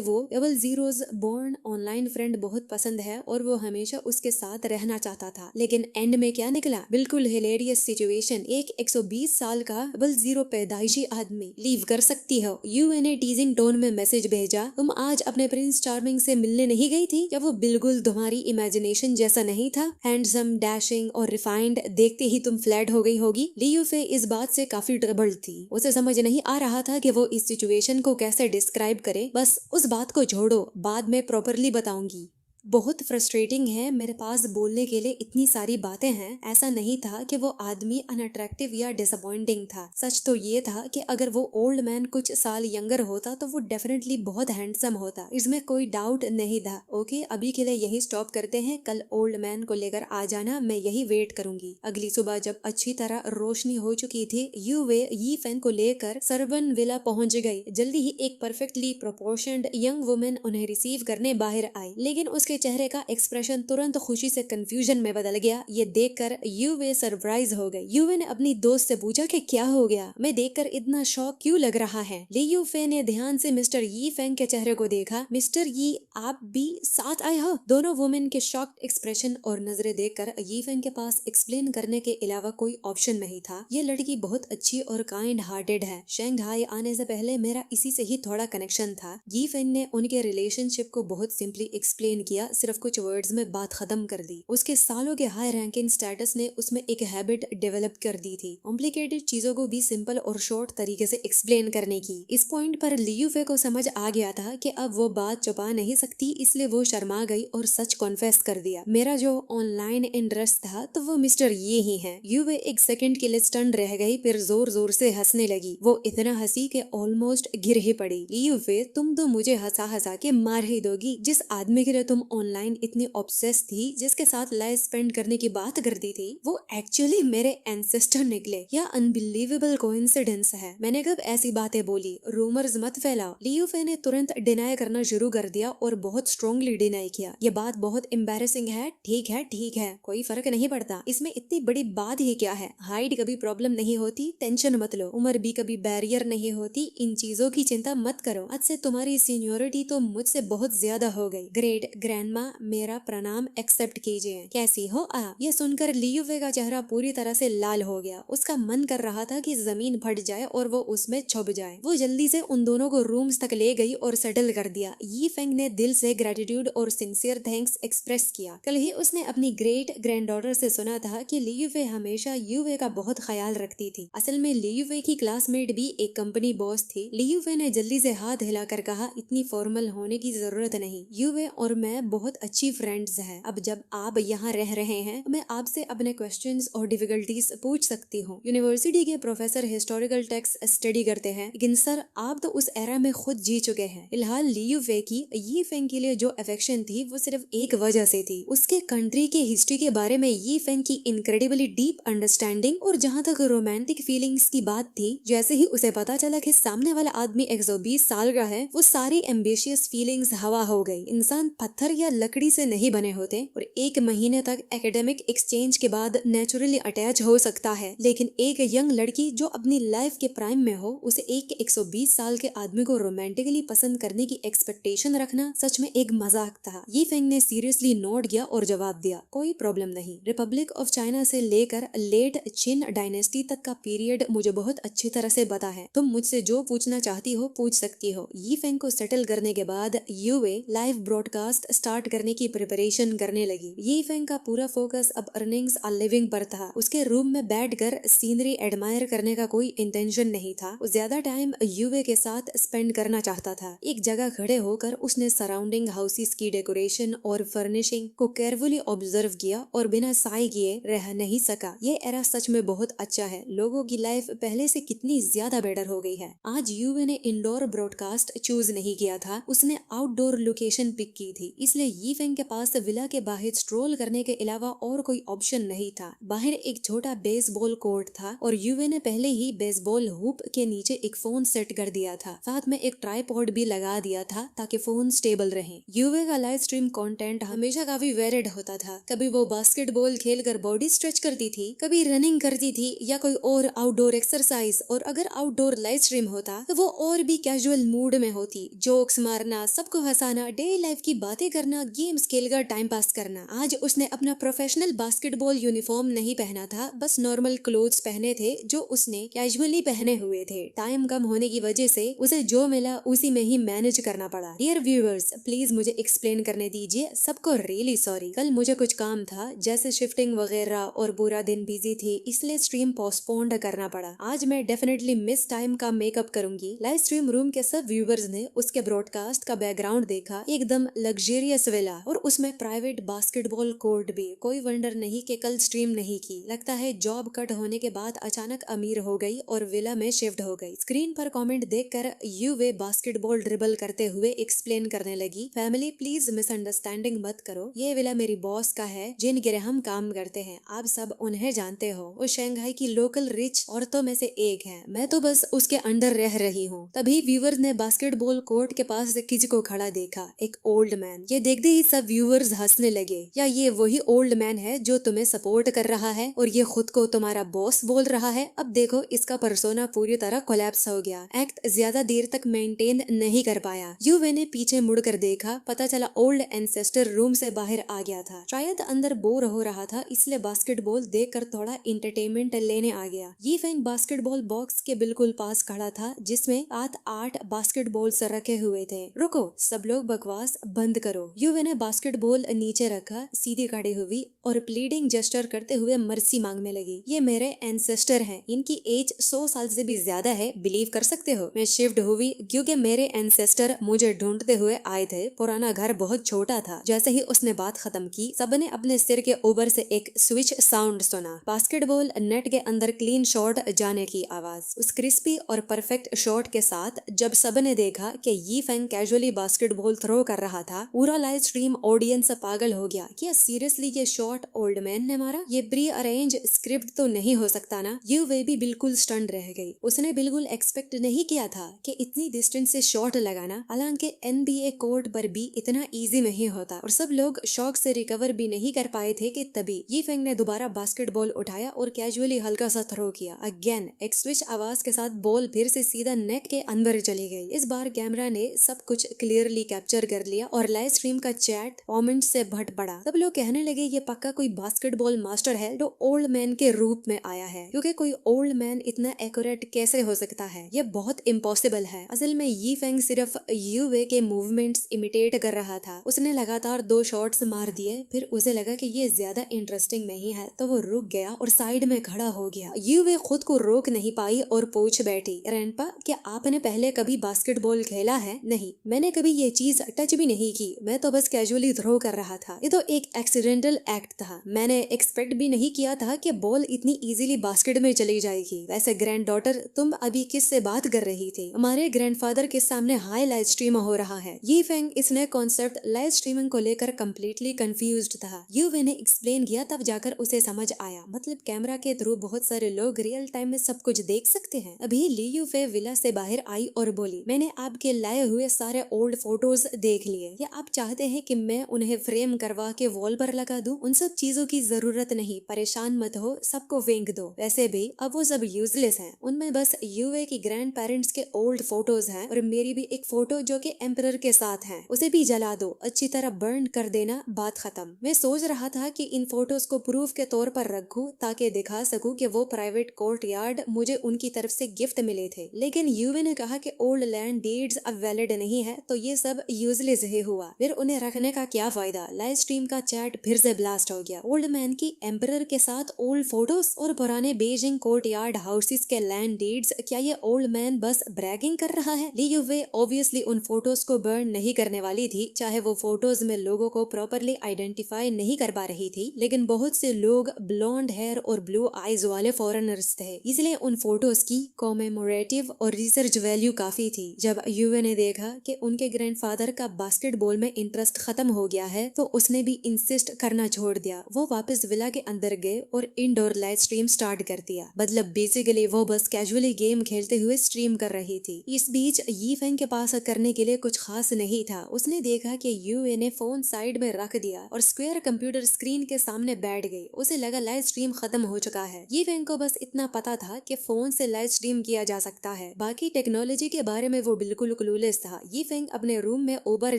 वो double zeros born online friend बहुत पसंद है और वो हमेशा उसके साथ रहना चाहता था। लेकिन एंड में क्या निकला? बिल्कुल हिलेरियस सिचुएशन। एक 120 साल का डबल जीरो पैदाइशी आदमी लीव कर सकती हो। यूए ने टीजिंग टोन में मैसेज भेजा, तुम आज अपने प्रिंस चार्मिंग से मिलने नहीं गई थी? क्या वो बिल्कुल तुम्हारी इमेजिनेशन जैसा नहीं था? हैंडसम, डैशिंग और रिफाइंड, देखते ही तुम फ्लैट हो गई होगी। लियू फे इस बात से काफी ट्रबल्ड थी। उसे समझ नहीं आ रहा था कि वो इस सिचुएशन को कैसे डिस्क्राइब करे। बस उस बात को छोड़ो, बाद में प्रॉपरली बताऊंगी। बहुत फ्रस्ट्रेटिंग है, मेरे पास बोलने के लिए इतनी सारी बातें हैं। ऐसा नहीं था कि वो आदमी अनअट्रैक्टिव या डिसअपॉइंटिंग था। सच तो ये था कि अगर वो ओल्ड मैन कुछ साल यंगर होता तो वो डेफिनेटली बहुत हैंडसम होता, इसमें कोई डाउट नहीं था। ओके, अभी के लिए यही स्टॉप करते हैं। कल ओल्ड मैन को लेकर आ जाना, मैं यही वेट करूंगी। अगली सुबह जब अच्छी तरह रोशनी हो चुकी थी, यूवे यी फैन को लेकर सरवन विला पहुंच गई। जल्दी ही एक परफेक्टली प्रोपोर्शन्ड यंग वुमेन उन्हें रिसीव करने बाहर आई, लेकिन उसके चेहरे का एक्सप्रेशन तुरंत खुशी से कंफ्यूजन में बदल गया। ये देखकर यूवे सरप्राइज हो गई। यूवे ने अपनी दोस्त से पूछा कि क्या हो गया, मैं देखकर इतना शॉक क्यों लग रहा है? लियू फे ने ध्यान से मिस्टर यी फेंग के चेहरे को देखा। मिस्टर यी, आप भी साथ आए हो? दोनों वुमेन के शॉक्ड एक्सप्रेशन और नजरें देखकर यी फेंग के पास एक्सप्लेन करने के अलावा कोई ऑप्शन नहीं था। ये लड़की बहुत अच्छी और काइंड हार्टेड है। शंघाई आने से पहले मेरा इसी से ही थोड़ा कनेक्शन था। यी फेंग ने उनके रिलेशनशिप को बहुत सिंपली एक्सप्लेन किया, सिर्फ कुछ वर्ड्स में बात खत्म कर दी। उसके सालों के हाई रैंकिंग स्टेटस ने उसमें एक हैबिट डेवलप कर दी थी, कॉम्प्लिकेटेड चीजों को भी सिंपल और शॉर्ट तरीके से एक्सप्लेन करने की। इस पॉइंट पर लियू फे को समझ आ गया था कि अब वो बात छुपा नहीं सकती, इसलिए वो शर्मा गई और सच कॉन्फेस कर दिया। मेरा जो ऑनलाइन इंटरेस्ट था तो वो मिस्टर ये ही है। यूवे एक सेकंड के लिए स्टन रह गई, फिर जोर जोर से हंसने लगी। वो इतना हंसी के ऑलमोस्ट गिर ही पड़ी। लियू फे, तुम तो मुझे हंसा हंसा के मार ही दोगी। जिस आदमी के लिए तुम ऑनलाइन इतनी ऑब्सेस थी, जिसके साथ लाइफ स्पेंड करने की बात करती थी, वो एक्चुअली मेरे एंसेस्टर निकले। या अनबिलीवेबल कोइंसिडेंस है। मैंने कब ऐसी बातें बोली? रूमर्स मत फैलाओ। लियू फे ने तुरंत डिनाई करना शुरू कर दिया और बहुत स्ट्रांगली डिनाई किया। ये बात बहुत एम्बैरेसिंग है। ठीक है ठीक है, कोई फर्क नहीं पड़ता, इसमें इतनी बड़ी बात ही क्या है? हाइट कभी प्रॉब्लम नहीं होती, टेंशन मत लो। उम्र भी कभी बैरियर नहीं होती, इन चीजों की चिंता मत करो। आज से तुम्हारी सीनियोरिटी तो मुझसे बहुत ज्यादा हो गई। ग्रेट ग्रैंडमा, मेरा प्रणाम एक्सेप्ट कीजिए। कैसी हो आप? ये सुनकर लियू फे का चेहरा पूरी तरह से लाल हो गया। उसका मन कर रहा था कि जमीन फट जाए और वो उसमें छुप जाए। वो जल्दी से उन दोनों को रूम्स तक ले गई और सेटल कर दिया। यी फेंग ने दिल से ग्रेटिट्यूड और सिंसियर थैंक्स एक्सप्रेस किया। कल ही उसने अपनी ग्रेट ग्रैंडडॉटर से सुना था कि लियू फे हमेशा यूवे का बहुत ख्याल रखती थी। असल में लियू फे की क्लासमेट भी एक कंपनी बॉस थी। लियू फे ने जल्दी से हाथ हिलाकर कहा, इतनी फॉर्मल होने की जरूरत नहीं, यूवे और मैं बहुत अच्छी फ्रेंड्स हैं। अब जब आप यहाँ रह रहे हैं, मैं आपसे अपने क्वेश्चंस और डिफिकल्टीज पूछ सकती हूँ। यूनिवर्सिटी के प्रोफेसर हिस्टोरिकल टेक्स्ट स्टडी करते हैं, लेकिन सर आप तो उस एरा में खुद जी चुके हैं। फिलहाल लियू फे की यी फेंग के लिए जो अफेक्शन थी वो सिर्फ एक वजह से थी, उसके कंट्री के हिस्ट्री के बारे में यी फेंग की इनक्रेडिबली डीप अंडरस्टैंडिंग। और जहाँ तक रोमांटिक फीलिंग्स की बात थी, जैसे ही उसे पता चला कि सामने वाला आदमी 120 साल का है, वो सारी एम्बिशियस फीलिंग्स हवा हो गई। इंसान पत्थर या लकड़ी से नहीं बने होते और एक महीने तक एकेडमिक एक्सचेंज के बाद नेचुरली अटैच हो सकता है, लेकिन एक यंग लड़की जो अपनी लाइफ के प्राइम में हो, उसे एक 120 साल के आदमी को रोमांटिकली पसंद करने की एक्सपेक्टेशन रखना सच में एक मजाक था। यी फेंग ने सीरियसली नोट किया और जवाब दिया, कोई प्रॉब्लम नहीं। रिपब्लिक ऑफ चाइना से लेकर लेट चिन डायनेस्टी तक का पीरियड मुझे बहुत अच्छी तरह से पता है। तुम मुझसे जो पूछना चाहती हो पूछ सकती हो। यी फेंग को सेटल करने के बाद यूवे लाइव ब्रॉडकास्ट स्टार्ट करने की प्रिपरेशन करने लगी। यी फेंग का पूरा फोकस अब अर्निंग्स और लिविंग पर था। उसके रूम में बैठकर सीनरी एडमायर करने का कोई इंटेंशन नहीं था। वो ज्यादा टाइम यूवे के साथ स्पेंड करना चाहता था। एक जगह खड़े होकर उसने सराउंडिंग हाउसेस की डेकोरेशन और फर्निशिंग को केयरफुली ऑब्जर्व किया और बिना साई किए रह नहीं सका। ये एरा सच में बहुत अच्छा है। लोगों की लाइफ पहले से कितनी ज्यादा बेटर हो गई है। आज यूवे ने इंडोर ब्रॉडकास्ट चूज नहीं किया था, उसने आउटडोर लोकेशन पिक की थी। इस इसलिए यी फेंग के पास विला के बाहर स्ट्रोल करने के अलावा और कोई ऑप्शन नहीं था। बाहर एक छोटा बेसबॉल कोर्ट था और यूवे ने पहले ही बेसबॉल हुप के नीचे एक फोन सेट कर दिया था। साथ में एक ट्राइपॉड भी लगा दिया था ताकि फोन स्टेबल रहे। यूवे का लाइव स्ट्रीम कंटेंट हमेशा काफी वेरिड होता था। कभी वो बास्केटबॉल खेलकर बॉडी स्ट्रेच करती थी, कभी रनिंग करती थी या कोई और आउटडोर एक्सरसाइज, और अगर आउटडोर लाइव स्ट्रीम होता तो वो और भी कैजुअल मूड में होती। जोक्स मारना, सबको हंसाना, डेली लाइफ की बातें करना, गेम्स खेलकर टाइम पास करना। आज उसने अपना प्रोफेशनल बास्केटबॉल यूनिफॉर्म नहीं पहना था, बस नॉर्मल क्लोथ्स पहने थे जो उसने कैजुअली पहने हुए थे। टाइम कम होने की वजह से उसे जो मिला उसी में ही मैनेज करना पड़ा। डियर व्यूअर्स, प्लीज मुझे एक्सप्लेन करने दीजिए, सबको रियली सॉरी। कल मुझे कुछ काम था, जैसे शिफ्टिंग वगैरह, और पूरा दिन बिजी थी, इसलिए स्ट्रीम पोस्टपोन्ड करना पड़ा। आज मैं डेफिनेटली मिस टाइम का मेकअप करूंगी। लाइव स्ट्रीम रूम के सब व्यूअर्स ने उसके ब्रॉडकास्ट का बैकग्राउंड देखा, एकदम लग्जरियस विला और उसमें प्राइवेट बास्केटबॉल कोर्ट भी। कोई वंडर नहीं कि कल स्ट्रीम नहीं की। लगता है जॉब कट होने के बाद अचानक अमीर हो गई और विला में शिफ्ट हो गई। स्क्रीन पर कमेंट देखकर यूवे बास्केटबॉल ड्रिबल करते हुए एक्सप्लेन करने लगी, फैमिली प्लीज मिसअंडरस्टैंडिंग मत करो, ये विला मेरी बॉस का है जिन गिरहम काम करते हैं, आप सब उन्हें जानते हो। वो शंघाई की लोकल रिच औरतों में से एक है, मैं तो बस उसके अंडर रह रही हूँ। तभी व्यूअर्स ने बास्केटबॉल कोर्ट के पास किसी को खड़ा देखा, एक ओल्ड मैन। ये देखते ही सब व्यूअर्स हंसने लगे। या ये वही ओल्ड मैन है जो तुम्हें सपोर्ट कर रहा है और ये खुद को तुम्हारा बॉस बोल रहा है? अब देखो इसका पर्सोना पूरी तरह कोलैप्स हो गया। एक्ट ज्यादा देर तक मेंटेन नहीं कर पाया। यूवे ने पीछे मुड़कर देखा, पता चला ओल्ड एंसेस्टर रूम से बाहर आ गया था। शायद अंदर बोर हो रहा था, इसलिए बास्केटबॉल देखकर थोड़ा एंटरटेनमेंट लेने आ गया। यी फेंग बास्केटबॉल बॉक्स के बिल्कुल पास खड़ा था जिसमें 8 बास्केटबॉल्स रखे हुए थे। रुको, सब लोग बकवास बंद करो। यूवे ने बास्केटबॉल नीचे रखा, सीधी खड़ी हुई और प्लीडिंग जेस्चर करते हुए मर्सी मांगने लगी। ये मेरे एंसेस्टर हैं, इनकी एज 100 साल से भी ज्यादा है, बिलीव कर सकते हो। मैं शिफ्ट हुई क्योंकि मेरे एंसेस्टर मुझे ढूंढते हुए आए थे। पुराना घर बहुत छोटा था। जैसे ही उसने बात खत्म की, सबने अपने सिर के ऊपर से एक स्विच साउंड सुना। बास्केटबॉल नेट के अंदर क्लीन शॉट जाने की आवाज। उस क्रिस्पी और परफेक्ट शॉट के साथ जब सबने देखा कि यी फेंग कैजुअली बास्केटबॉल थ्रो कर रहा था, पूरा लाइव स्ट्रीम ऑडियंस पागल हो गया। क्या सीरियसली ये शॉट ओल्ड मैन ने मारा? ये प्री अरेंज स्क्रिप्ट तो नहीं हो सकता ना? यूवे भी बिल्कुल स्टंड रह गई। उसने बिल्कुल एक्सपेक्ट नहीं किया था कि इतनी डिस्टेंस से शॉट लगाना, हालांकि एनबीए कोर्ट पर भी इतना इजी नहीं होता। और सब लोग शॉक से रिकवर भी नहीं कर पाए थे कि तभी यी फेंग ने दोबारा बास्केटबॉल उठाया और कैजुअली हल्का सा थ्रो किया। अगेन एक स्विच आवाज के साथ बॉल फिर से सीधा नेट के अंदर चली गई। इस बार कैमरा ने सब कुछ क्लियरली कैप्चर कर लिया और लाइव स्ट्रीम का चैट कमेंट से भट पड़ा। सब लोग कहने लगे ये पक्का कोई बास्केटबॉल मास्टर है जो ओल्ड मैन के रूप में आया है, क्योंकि कोई ओल्ड मैन इतना एक्यूरेट कैसे हो सकता है? ये बहुत इम्पॉसिबल है। असल में यी फेंग सिर्फ यूवे के मूवमेंट्स इमिटेट कर रहा था। उसने लगातार 2 शॉट्स मार दिए, फिर उसे लगा कि ये ज्यादा इंटरेस्टिंग नहीं है तो वो रुक गया और साइड में खड़ा हो गया। यूवे खुद को रोक नहीं पाई और पूछ बैठी, रैंपा क्या आपने पहले कभी बास्केटबॉल खेला है? नहीं, मैंने कभी ये चीज टच भी नहीं की, मैं तो बस कैजुअली थ्रो कर रहा था। ये तो एक एक्सीडेंटल एक्ट था। मैंने एक्सपेक्ट भी नहीं किया था कि बॉल इतनी इजीली बास्केट में चली जाएगी। वैसे ग्रैंड डॉटर, तुम अभी किस से बात कर रही थी? हमारे ग्रैंडफादर के सामने हाई लाइव स्ट्रीम हो रहा है। यी फेंग इस नए कॉन्सेप्ट लाइव स्ट्रीमिंग को लेकर कम्प्लीटली कंफ्यूज्ड था। यूवे ने एक्सप्लेन किया, तब जाकर उसे समझ आया। मतलब कैमरा के थ्रू बहुत सारे लोग रियल टाइम में सब कुछ देख सकते हैं। अभी ली यूफे विला से बाहर आई और बोली, मैंने आपके लाए हुए सारे ओल्ड फोटोज देख लिए। या आप चाहते हैं कि मैं उन्हें फ्रेम करवा के वॉल पर लगा दूं? उन सब चीजों की जरूरत नहीं, परेशान मत हो, सबको फेंक दो। वैसे भी अब वो सब यूजलेस हैं। उनमें बस यूवे की ग्रैंड पेरेंट्स के ओल्ड फोटोज हैं और मेरी भी एक फोटो जो कि एम्परर के साथ है, उसे भी जला दो, अच्छी तरह बर्न कर देना, बात खत्म। मैं सोच रहा था कि इन फोटोज को प्रूफ के तौर पर रखूं ताकि दिखा सकूं कि वो प्राइवेट कोर्ट यार्ड मुझे उनकी तरफ से गिफ्ट मिले थे, लेकिन यूवे ने कहा कि ओल्ड लैंड डीड्स अब वैलिड नहीं है, तो ये सब यूजलेस ही हुआ। फिर उन्हें रखने का क्या फायदा? लाइव स्ट्रीम का चैट फिर से ब्लास्ट हो गया। ओल्ड मैन की एम्परर के साथ ओल्ड फोटोज और पुराने बीजिंग कोर्ट यार्ड हाउसेस के लैंड डीड्स। क्या ये ओल्ड मैन बस ब्रैगिंग कर रहा है? ली यूवे ऑब्वियसली उन फोटोज को बर्न नहीं करने वाली थी, चाहे वो फोटोज में लोगों को प्रॉपरली आइडेंटिफाई नहीं कर पा रही थी, लेकिन बहुत से लोग ब्लॉन्ड हेयर और ब्लू आईज वाले फॉरेनर्स थे, इसलिए उन फोटोज की कॉमेमोरेटिव और रिसर्च वैल्यू काफी थी। जब यूवे ने देखा कि उनके ग्रैंडफादर का बास्केटबॉल में इंटरेस्ट खत्म हो गया है तो उसने भी इंसिस्ट करना छोड़ दिया। वो वापस विला के अंदर गए और इंडोर लाइव स्ट्रीम स्टार्ट कर दिया। मतलब बेसिकली वो बस कैजुअली गेम खेलते हुए स्ट्रीम कर रही थी। इस बीच यी फेंग के पास करने के लिए कुछ खास नहीं था। उसने देखा कि यूए ने फोन साइड में रख दिया और स्क्वायर कंप्यूटर स्क्रीन के सामने बैठ गई। उसे लगा लाइव स्ट्रीम खत्म हो चुका है। यी फेंग को बस इतना पता था कि फोन से लाइव स्ट्रीम किया जा सकता है, बाकी टेक्नोलॉजी के बारे में वो बिल्कुल क्लूलेस था। यी फेंग अपने रूम में ऊपर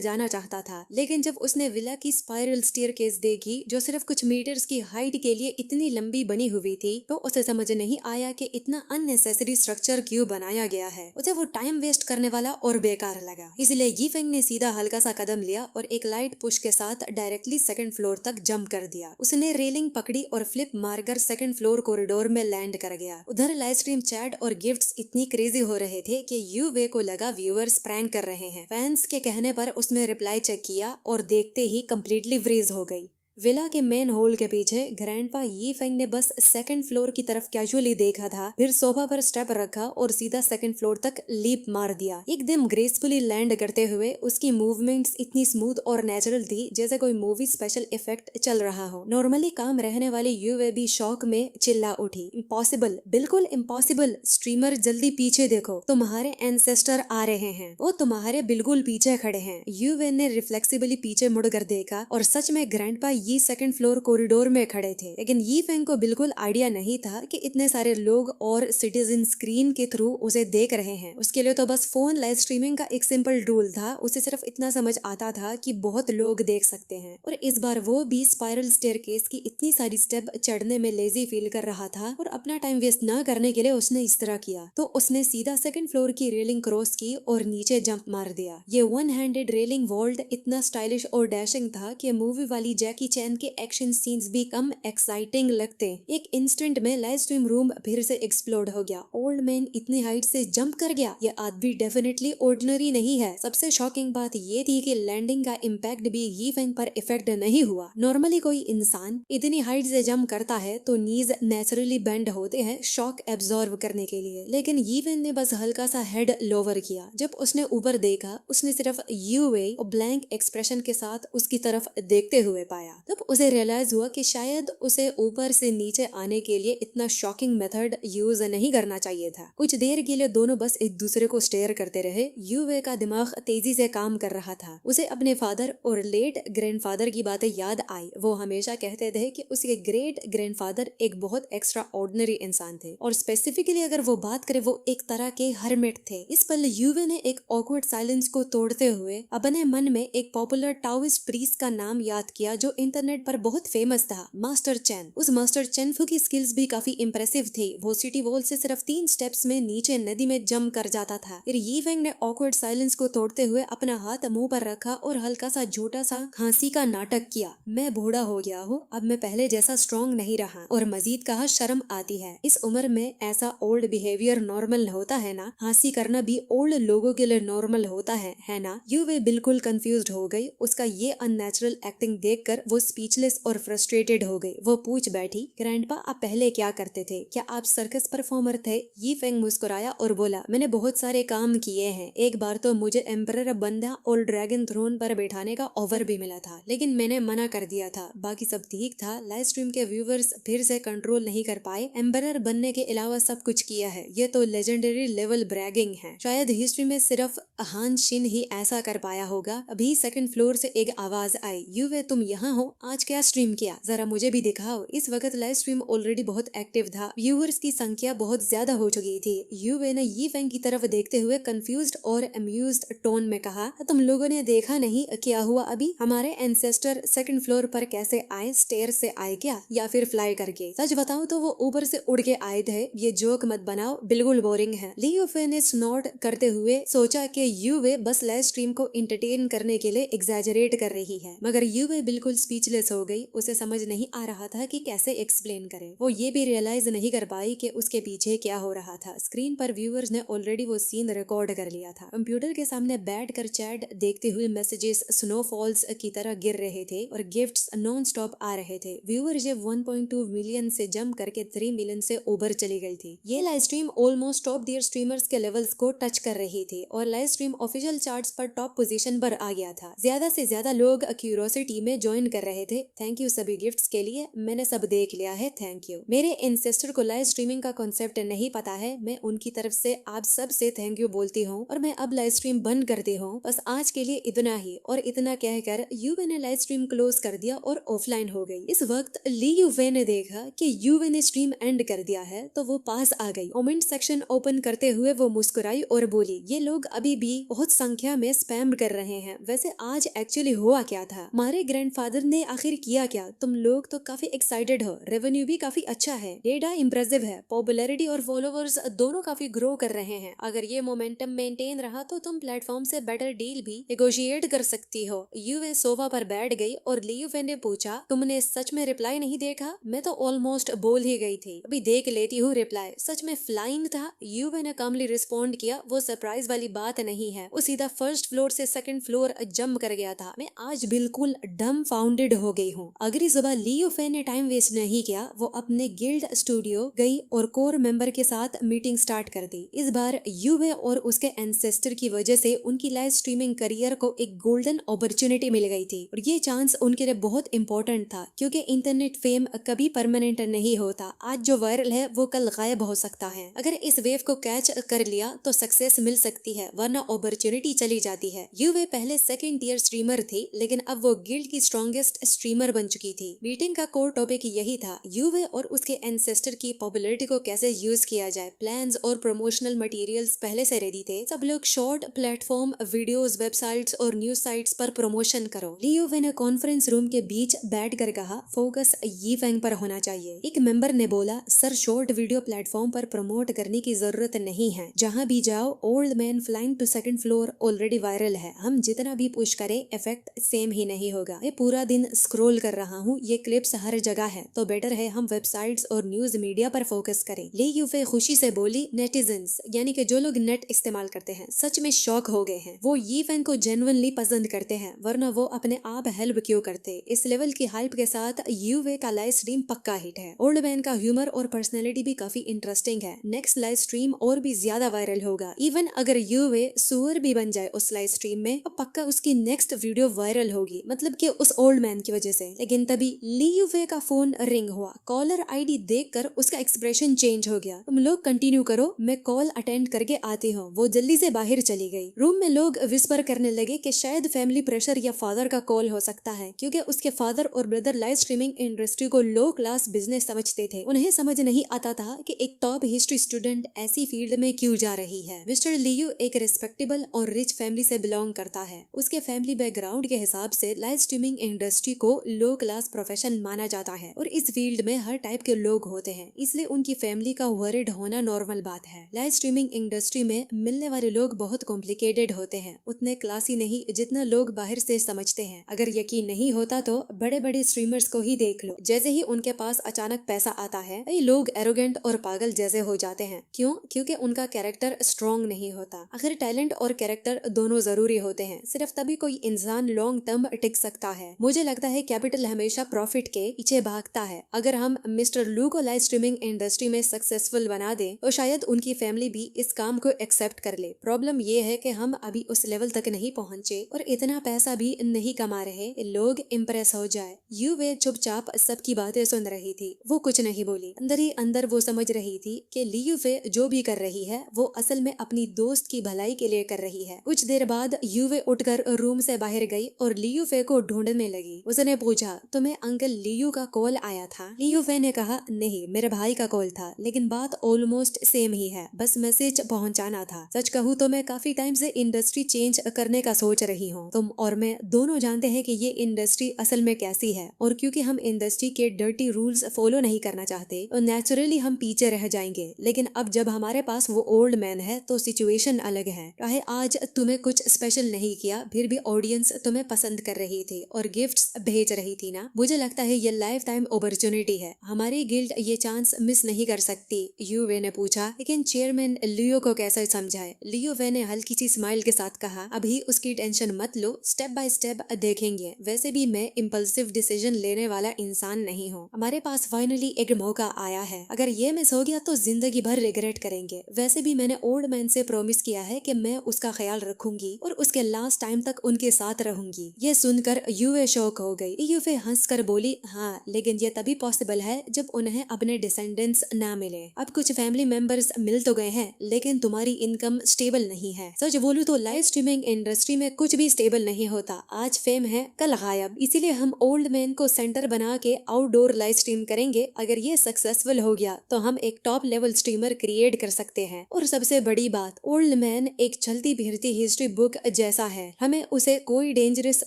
जाना चाहता था, लेकिन जब उसने विला की स्पाइरल स्टेयरकेस देखी जो सिर्फ कुछ मीटर्स की हाइट के लिए इतनी लंबी बनी हुई थी, तो उसे समझ नहीं आया कि इतना अननेसेसरी स्ट्रक्चर क्यों बनाया गया है। उसे वो टाइम वेस्ट करने वाला और बेकार लगा। इसलिए यी फेंग ने सीधा हल्का सा कदम लिया और एक लाइट पुश के साथ डायरेक्टली सेकंड फ्लोर तक जंप कर दिया। उसने रेलिंग पकड़ी और फ्लिप मारकर सेकंड फ्लोर कॉरिडोर में लैंड कर गया। उधर लाइव स्ट्रीम चैट और गिफ्ट्स इतनी क्रेजी हो रहे थे कि यूवे को लगा व्यूअर्स प्रैंक कर रहे हैं। फैंस के कहने पर उसने रिप्लाई चेक किया और देखते ही कंप्लीटली फ्रीज हो गई। विला के मेन हॉल के पीछे ग्रैंडपा यी फेंग ने बस सेकंड फ्लोर की तरफ कैजुअली देखा था, फिर सोफा पर स्टेप रखा और सीधा सेकंड फ्लोर तक लीप मार दिया। एकदम ग्रेसफुली लैंड करते हुए उसकी मूवमेंट्स इतनी स्मूथ और नेचुरल थी जैसे कोई मूवी स्पेशल इफेक्ट चल रहा हो। नॉर्मली काम रहने वाली यूवे भी शौक में चिल्ला उठी, इम्पॉसिबल, बिल्कुल इम्पॉसिबल, स्ट्रीमर जल्दी पीछे देखो, तुम्हारे एंसेस्टर आ रहे हैं, वो तुम्हारे बिल्कुल पीछे खड़े हैं। यूवे ने रिफ्लेक्सिबली पीछे मुड़कर देखा और सच में ग्रैंडपा यी सेकंड फ्लोर कॉरिडोर में खड़े थे। लेकिन यी फेंग को बिल्कुल आइडिया नहीं था कि इतने सारे लोग और सिटीजन स्क्रीन के थ्रू उसे देख रहे हैं। उसके लिए तो बस फोन लाइव स्ट्रीमिंग का एक सिंपल टूल था। उसे सिर्फ इतना समझ आता था कि बहुत लोग देख सकते हैं, और इस बार वो भी स्पाइरल स्टेयरकेस की इतनी सारी स्टेप चढ़ने में लेजी फील कर रहा था, और अपना टाइम वेस्ट न करने के लिए उसने इस तरह किया। तो उसने सीधा सेकंड फ्लोर की रेलिंग क्रॉस की और नीचे जंप मार दिया। ये वन हैंडेड रेलिंग वॉल्ट इतना स्टाइलिश और डैशिंग था कि मूवी वाली जैकी चैन के एक्शन सीन्स भी कम एक्साइटिंग लगते। एक इंस्टेंट में लाइव स्ट्रीम रूम फिर से एक्सप्लोड हो गया। ओल्ड मैन इतनी हाइट से जंप कर गया, ये आदमी डेफिनेटली ऑर्डिनरी नहीं है। सबसे शॉकिंग बात ये थी कि लैंडिंग का इम्पैक्ट भी यी फेंग पर इफेक्ट नहीं हुआ। नॉर्मली कोई इंसान इतनी हाइट से जंप करता है तो नीज नेचुरली बेंड होते हैं शॉक एब्जॉर्ब करने के लिए, लेकिन यी फेंग ने बस हल्का सा हेड लोअर किया। जब उसने ऊपर देखा, उसने सिर्फ यूवे और ब्लैंक एक्सप्रेशन के साथ उसकी तरफ देखते हुए पाया। तब उसे रियलाइज हुआ कि शायद उसे ऊपर से नीचे आने के लिए इतना शॉकिंग मेथड यूज नहीं करना चाहिए था। कुछ देर के लिए दोनों बस एक दूसरे को स्टेयर करते रहे। यूवे का दिमाग तेजी से काम कर रहा था। उसे अपने फादर और लेट ग्रैंडफादर की बातें याद आई। वो हमेशा कहते थे कि उसके ग्रेट ग्रैंडफादर एक बहुत एक्स्ट्रा ऑर्डिनरी इंसान थे, और स्पेसिफिकली अगर वो बात करे वो एक तरह के हर्मिट थे। इस पल यूवे ने एक ऑकवर्ड साइलेंस को तोड़ते हुए अपने मन में एक पॉपुलर टाओइस्ट प्रीस्ट का नाम याद किया जो इंटरनेट पर बहुत फेमस था, मास्टर चेन। उस मास्टर चेन फू की स्किल्स भी काफी इंप्रेसिव थी। वो सिटी वॉल से सिर्फ 3 स्टेप्स में नीचे नदी में जंप कर जाता था। फिर यी फेंग ने ऑकवर्ड साइलेंस को तोड़ते हुए अपना हाथ मुंह पर रखा और हल्का सा झूठा सा खांसी का नाटक किया। मैं बूढ़ा हो गया हूँ, अब मैं पहले जैसा स्ट्रॉन्ग नहीं रहा। और मजीद कहा, शर्म आती है, इस उम्र में ऐसा ओल्ड बिहेवियर नॉर्मल होता है ना, हंसी करना भी ओल्ड लोगों के लिए नॉर्मल होता है ना। यूवे बिल्कुल कंफ्यूज्ड हो गई। उसका ये अननेचुरल एक्टिंग देखकर वो स्पीचलेस और फ्रस्ट्रेटेड हो गई। वो पूछ बैठी, ग्रैंडपा आप पहले क्या करते थे? क्या आप सर्कस परफॉर्मर थे? यी फेंग मुस्कुराया और बोला, मैंने बहुत सारे काम किए हैं। एक बार तो मुझे एम्परर बनना और ड्रैगन थ्रोन पर बैठाने का ऑफर भी मिला था, लेकिन मैंने मना कर दिया था। बाकी सब ठीक था। लाइव स्ट्रीम के व्यूवर्स फिर से कंट्रोल नहीं कर पाए। एम्परर बनने के अलावा सब कुछ किया है। ये तो लेजेंडरी लेवल ब्रैगिंग है। शायद हिस्ट्री में सिर्फ हान शिन ही ऐसा कर पाया होगा। अभी सेकंड फ्लोर से एक आवाज आई, यूवे तुम यहाँ हो? आज क्या स्ट्रीम किया? जरा मुझे भी दिखाओ। इस वक्त लाइव स्ट्रीम ऑलरेडी बहुत एक्टिव था। व्यूअर्स की संख्या बहुत ज्यादा हो चुकी थी। यूवे ने यी फेंग की तरफ देखते हुए कंफ्यूज्ड और अम्यूज्ड टोन में कहा, तुम लोगों ने देखा नहीं क्या हुआ अभी? हमारे एंसेस्टर सेकंड फ्लोर पर कैसे आए? स्टेयर से आए क्या, या फिर फ्लाई करके? सच बताओ तो वो ऊपर से उड़ के आए थे। ये जोक मत बनाओ, बिल्कुल बोरिंग है। लियो फे ने स्नॉट करते हुए सोचा कि यूवे बस लाइव स्ट्रीम को एंटरटेन करने के लिए एग्जैजरेट कर रही है, मगर यूवे बिल्कुल स्पीचलेस हो गई। उसे समझ नहीं आ रहा था कि कैसे एक्सप्लेन करे। वो ये भी रियलाइज नहीं कर पाई कि उसके पीछे क्या हो रहा था। स्क्रीन पर व्यूअर्स ने ऑलरेडी वो सीन रिकॉर्ड कर लिया था। कंप्यूटर के सामने बैठकर चैट देखते हुए मैसेजेस स्नोफॉल्स की तरह गिर रहे थे और गिफ्ट्स नॉन स्टॉप आ रहे थे। व्यूअरशिप 1.2 मिलियन से जंप करके 3 मिलियन से ऊपर चली गई थी। ये live stream almost top tier streamers के लेवल्स को टच कर रही थी और लाइव स्ट्रीम ऑफिशियल चार्ट्स पर टॉप पोजीशन पर आ गया था। ज्यादा से ज्यादा लोग क्यूरियोसिटी में ज्वाइन कर रहे थे। थैंक यू सभी गिफ्ट्स के लिए, मैंने सब देख लिया है, थैंक यू। मेरे एंसेस्टर को लाइव स्ट्रीमिंग का कॉन्सेप्ट नहीं पता है, मैं उनकी तरफ से आप सब से थैंक यू बोलती हूँ और मैं अब लाइव स्ट्रीम बंद करती हूँ। बस आज के लिए इतना ही। और इतना कहकर यूवे ने लाइव स्ट्रीम क्लोज कर दिया और ऑफलाइन हो गई। इस वक्त ली यूवे ने देखा कि यूवे ने स्ट्रीम एंड कर दिया है तो वो पास आ गई। कमेंट सेक्शन ओपन करते हुए वो मुस्कुराई और बोली, ये लोग अभी भी बहुत संख्या में स्पैम कर रहे हैं। वैसे आज एक्चुअली हुआ क्या था? हमारे ग्रैंडफादर ने आखिर किया क्या? तुम लोग तो काफी एक्साइटेड हो, रेवेन्यू भी काफी अच्छा है, डेटा इम्प्रेसिव है, पॉपुलैरिटी और फॉलोवर्स दोनों काफी ग्रो कर रहे हैं। अगर ये मोमेंटम मेंटेन रहा तो तुम प्लेटफॉर्म से बेटर डील भी नेगोशिएट कर सकती हो। यूवे सोफा पर बैठ गई और लियूवे ने पूछा, तुमने सच में रिप्लाई नहीं देखा? मैं तो ऑलमोस्ट बोल ही गई थी, अभी देख लेती हूँ रिप्लाई। सच में फ्लाइंग था? यूवे ने कमली रिस्पॉन्ड किया, वो सरप्राइज वाली बात नहीं है, वो सीधा फर्स्ट फ्लोर से सेकंड फ्लोर जंप कर गया था। मैं आज बिल्कुल डम फाउंडेड हो गई हूँ। अगली सुबह लियूफे ने टाइम वेस्ट नहीं किया, वो अपने गिल्ड स्टूडियो गई और कोर मेंबर के साथ मीटिंग स्टार्ट कर दी। इस बार यूवे और उसके एंसेस्टर की वजह से उनकी लाइव स्ट्रीमिंग करियर को एक गोल्डन अपॉर्चुनिटी मिल गई थी और ये चांस उनके लिए बहुत इंपॉर्टेंट था, क्योंकि इंटरनेट फेम कभी परमानेंट नहीं होता। आज जो वायरल है वो कल गायब हो सकता है। अगर इस वेव को कैच कर लिया तो सक्सेस मिल सकती है, वरना अपॉर्चुनिटी चली जाती है। यूवे पहले सेकंड टियर स्ट्रीमर थी, लेकिन अब वो गिल्ड की स्ट्रॉन्गेस्ट स्ट्रीमर बन चुकी थी। मीटिंग का कोर टॉपिक यही था, यूवे और उसके एंसेस्टर की पॉपुलैरिटी को कैसे यूज किया जाए। प्लान्स और प्रमोशनल मटेरियल्स पहले से रेडी थे। सब लोग शॉर्ट प्लेटफॉर्म, वीडियोस, वेबसाइट्स और न्यूज साइट्स पर प्रमोशन करो। लियूवे ने कॉन्फ्रेंस रूम के बीच बैठकर कहा, फोकस यीफेंग पर होना चाहिए। एक मेंबर ने बोला, सर शॉर्ट वीडियो प्लेटफॉर्म पर प्रमोट करने की जरूरत नहीं है, जहाँ भी जाओ old man flying to second floor already viral है, हम जितना भी पुश करें इफेक्ट सेम ही नहीं होगा। मैं पूरा दिन स्क्रॉल कर रहा हूँ, ये क्लिप्स हर जगह है, तो बेटर है हम वेबसाइट्स और न्यूज मीडिया पर फोकस करें। ली यूफे खुशी से बोली, नेटिजन्स यानी कि जो लोग नेट इस्तेमाल करते हैं सच में शॉक हो गए हैं। वो यीफेंग को जेन्युइनली पसंद करते हैं, वरना वो अपने आप हेल्प क्यों करते। इस लेवल की हाइप के साथ यूवे का लाइव स्ट्रीम पक्का हिट है। ओल्ड मैन का ह्यूमर और पर्सनैलिटी भी काफी इंटरेस्टिंग है। नेक्स्ट लाइव स्ट्रीम और भी ज्यादा वायरल होगा। इवन अगर यूवे सुअर भी बन जाए उस लाइव स्ट्रीम में, तो पक्का उसकी नेक्स्ट वीडियो वायरल होगी, मतलब कि उस ओल्ड मैन की वजह से। लेकिन तभी ली यूवे का फोन रिंग हुआ। कॉलर आईडी देखकर उसका एक्सप्रेशन चेंज हो गया। तुम लोग कंटिन्यू करो, मैं कॉल अटेंड करके आती हूँ। वो जल्दी से बाहर चली गई। रूम में लोग विस्पर करने लगे कि शायद फैमिली प्रेशर या फादर का कॉल हो सकता है, क्योंकि उसके फादर और ब्रदर लाइव स्ट्रीमिंग इंडस्ट्री को लो क्लास बिजनेस समझते थे। उन्हें समझ नहीं आता था कि एक टॉप हिस्ट्री स्टूडेंट ऐसी फील्ड में क्यों जा रही है। मिस्टर लियू एक रिस्पेक्टेबल और रिच फैमिली से बिलोंग करता है। उसके फैमिली बैकग्राउंड के हिसाब से लाइव स्ट्रीमिंग इंडस्ट्री को लो क्लास प्रोफेशन माना जाता है और इस फील्ड में हर टाइप के लोग होते हैं, इसलिए उनकी फैमिली का वरिड होना नॉर्मल बात है। लाइव स्ट्रीमिंग इंडस्ट्री में मिलने वाले लोग बहुत कॉम्प्लिकेटेड होते हैं, उतने क्लासी नहीं जितना लोग बाहर से समझते हैं। अगर यकीन नहीं होता तो बड़े बड़े स्ट्रीमर्स को ही देख लो, जैसे ही उनके पास अचानक पैसा आता है ये लोग एरोगेंट और पागल जैसे हो जाते हैं। क्यों? क्योंकि उनका कैरेक्टर स्ट्रॉन्ग नहीं होता। आखिर टैलेंट और कैरेक्टर दोनों जरूरी होते हैं, सिर्फ तभी कोई इंसान लॉन्ग टर्म टिक सकता है। मुझे लगता है कैपिटल हमेशा प्रॉफिट के पीछे भागता है। अगर हम मिस्टर लू को लाइव स्ट्रीमिंग इंडस्ट्री में सक्सेसफुल बना दें तो शायद उनकी फैमिली भी इस काम को एक्सेप्ट कर ले। प्रॉब्लम ये है कि हम अभी उस लेवल तक नहीं पहुंचे और इतना पैसा भी नहीं कमा रहे लोग इम्प्रेस हो जाए। यूवे चुपचाप सबकी बातें सुन रही थी, वो कुछ नहीं बोली। अंदर ही अंदर वो समझ रही थी कि यूवे जो भी कर रही है वो असल में अपनी दोस्त की भलाई के लिए कर रही है। कुछ देर बाद यूवे उठकर रूम से बाहर गई और लियूफे को ढूंढने लगी। उसने पूछा, तुम्हें अंकल लियू का कॉल आया था? लियूफे ने कहा, नहीं मेरे भाई का कॉल था, लेकिन बात ऑलमोस्ट सेम ही है, बस मैसेज पहुंचाना था। सच कहूँ तो मैं काफी टाइम से इंडस्ट्री चेंज करने का सोच रही हूँ। तुम और मैं दोनों जानते हैं कि ये इंडस्ट्री असल में कैसी है, और क्योंकि हम इंडस्ट्री के डर्टी रूल्स फॉलो नहीं करना चाहते तो नेचुरली हम पीछे रह जाएंगे। लेकिन अब जब हमारे पास वो ओल्ड मैन है तो सिचुएशन अलग है। चाहे आज तुम्हें कुछ स्पेशल नहीं किया, फिर भी ऑडियंस तुम्हें पसंद कर रही थी और गिफ्ट्स गिफ्ट्स भेज रही थी ना, मुझे लगता है ये लाइफ टाइम अपॉर्चुनिटी है, हमारी गिल्ड ये चांस मिस नहीं कर सकती। यू वे ने पूछा, लेकिन चेयरमैन लियो को कैसे समझाए? लियो वे ने हल्की सी स्माइल के साथ कहा, अभी उसकी टेंशन मत लो, स्टेप बाय स्टेप देखेंगे। वैसे भी मैं इम्पल्सिव डिसीजन लेने वाला इंसान नहीं हूँ। हमारे पास फाइनली एक मौका आया है, अगर ये मिस हो गया तो जिंदगी भर रिग्रेट करेंगे। वैसे भी मैंने ओल्ड मैन से प्रॉमिस किया है कि मैं उसका ख्याल रखूंगी और उसके लास्ट टाइम तक उनके साथ रहूंगी। ये सुनकर यूवे शॉक हो गई। यूवे हंसकर बोली, हाँ, लेकिन ये तभी पॉसिबल है जब उन्हें अपने डिसेंडेंट्स ना मिले। अब कुछ फैमिली मेंबर्स मिल तो गए हैं, लेकिन तुम्हारी इनकम स्टेबल नहीं है। सच बोलूं तो लाइव स्ट्रीमिंग इंडस्ट्री में कुछ भी स्टेबल नहीं होता। आज फेम है, कल गायब। इसीलिए हम ओल्ड मैन को सेंटर बना के आउटडोर लाइव स्ट्रीम करेंगे। अगर ये सक्सेसफुल हो गया तो हम एक टॉप लेवल स्ट्रीमर क्रिएट कर सकते हैं। और सबसे बड़ी बात, ओल्ड मैन एक चलती फिरती हिस्ट्री बुक जैसा है। हमें उसे कोई डेंजरस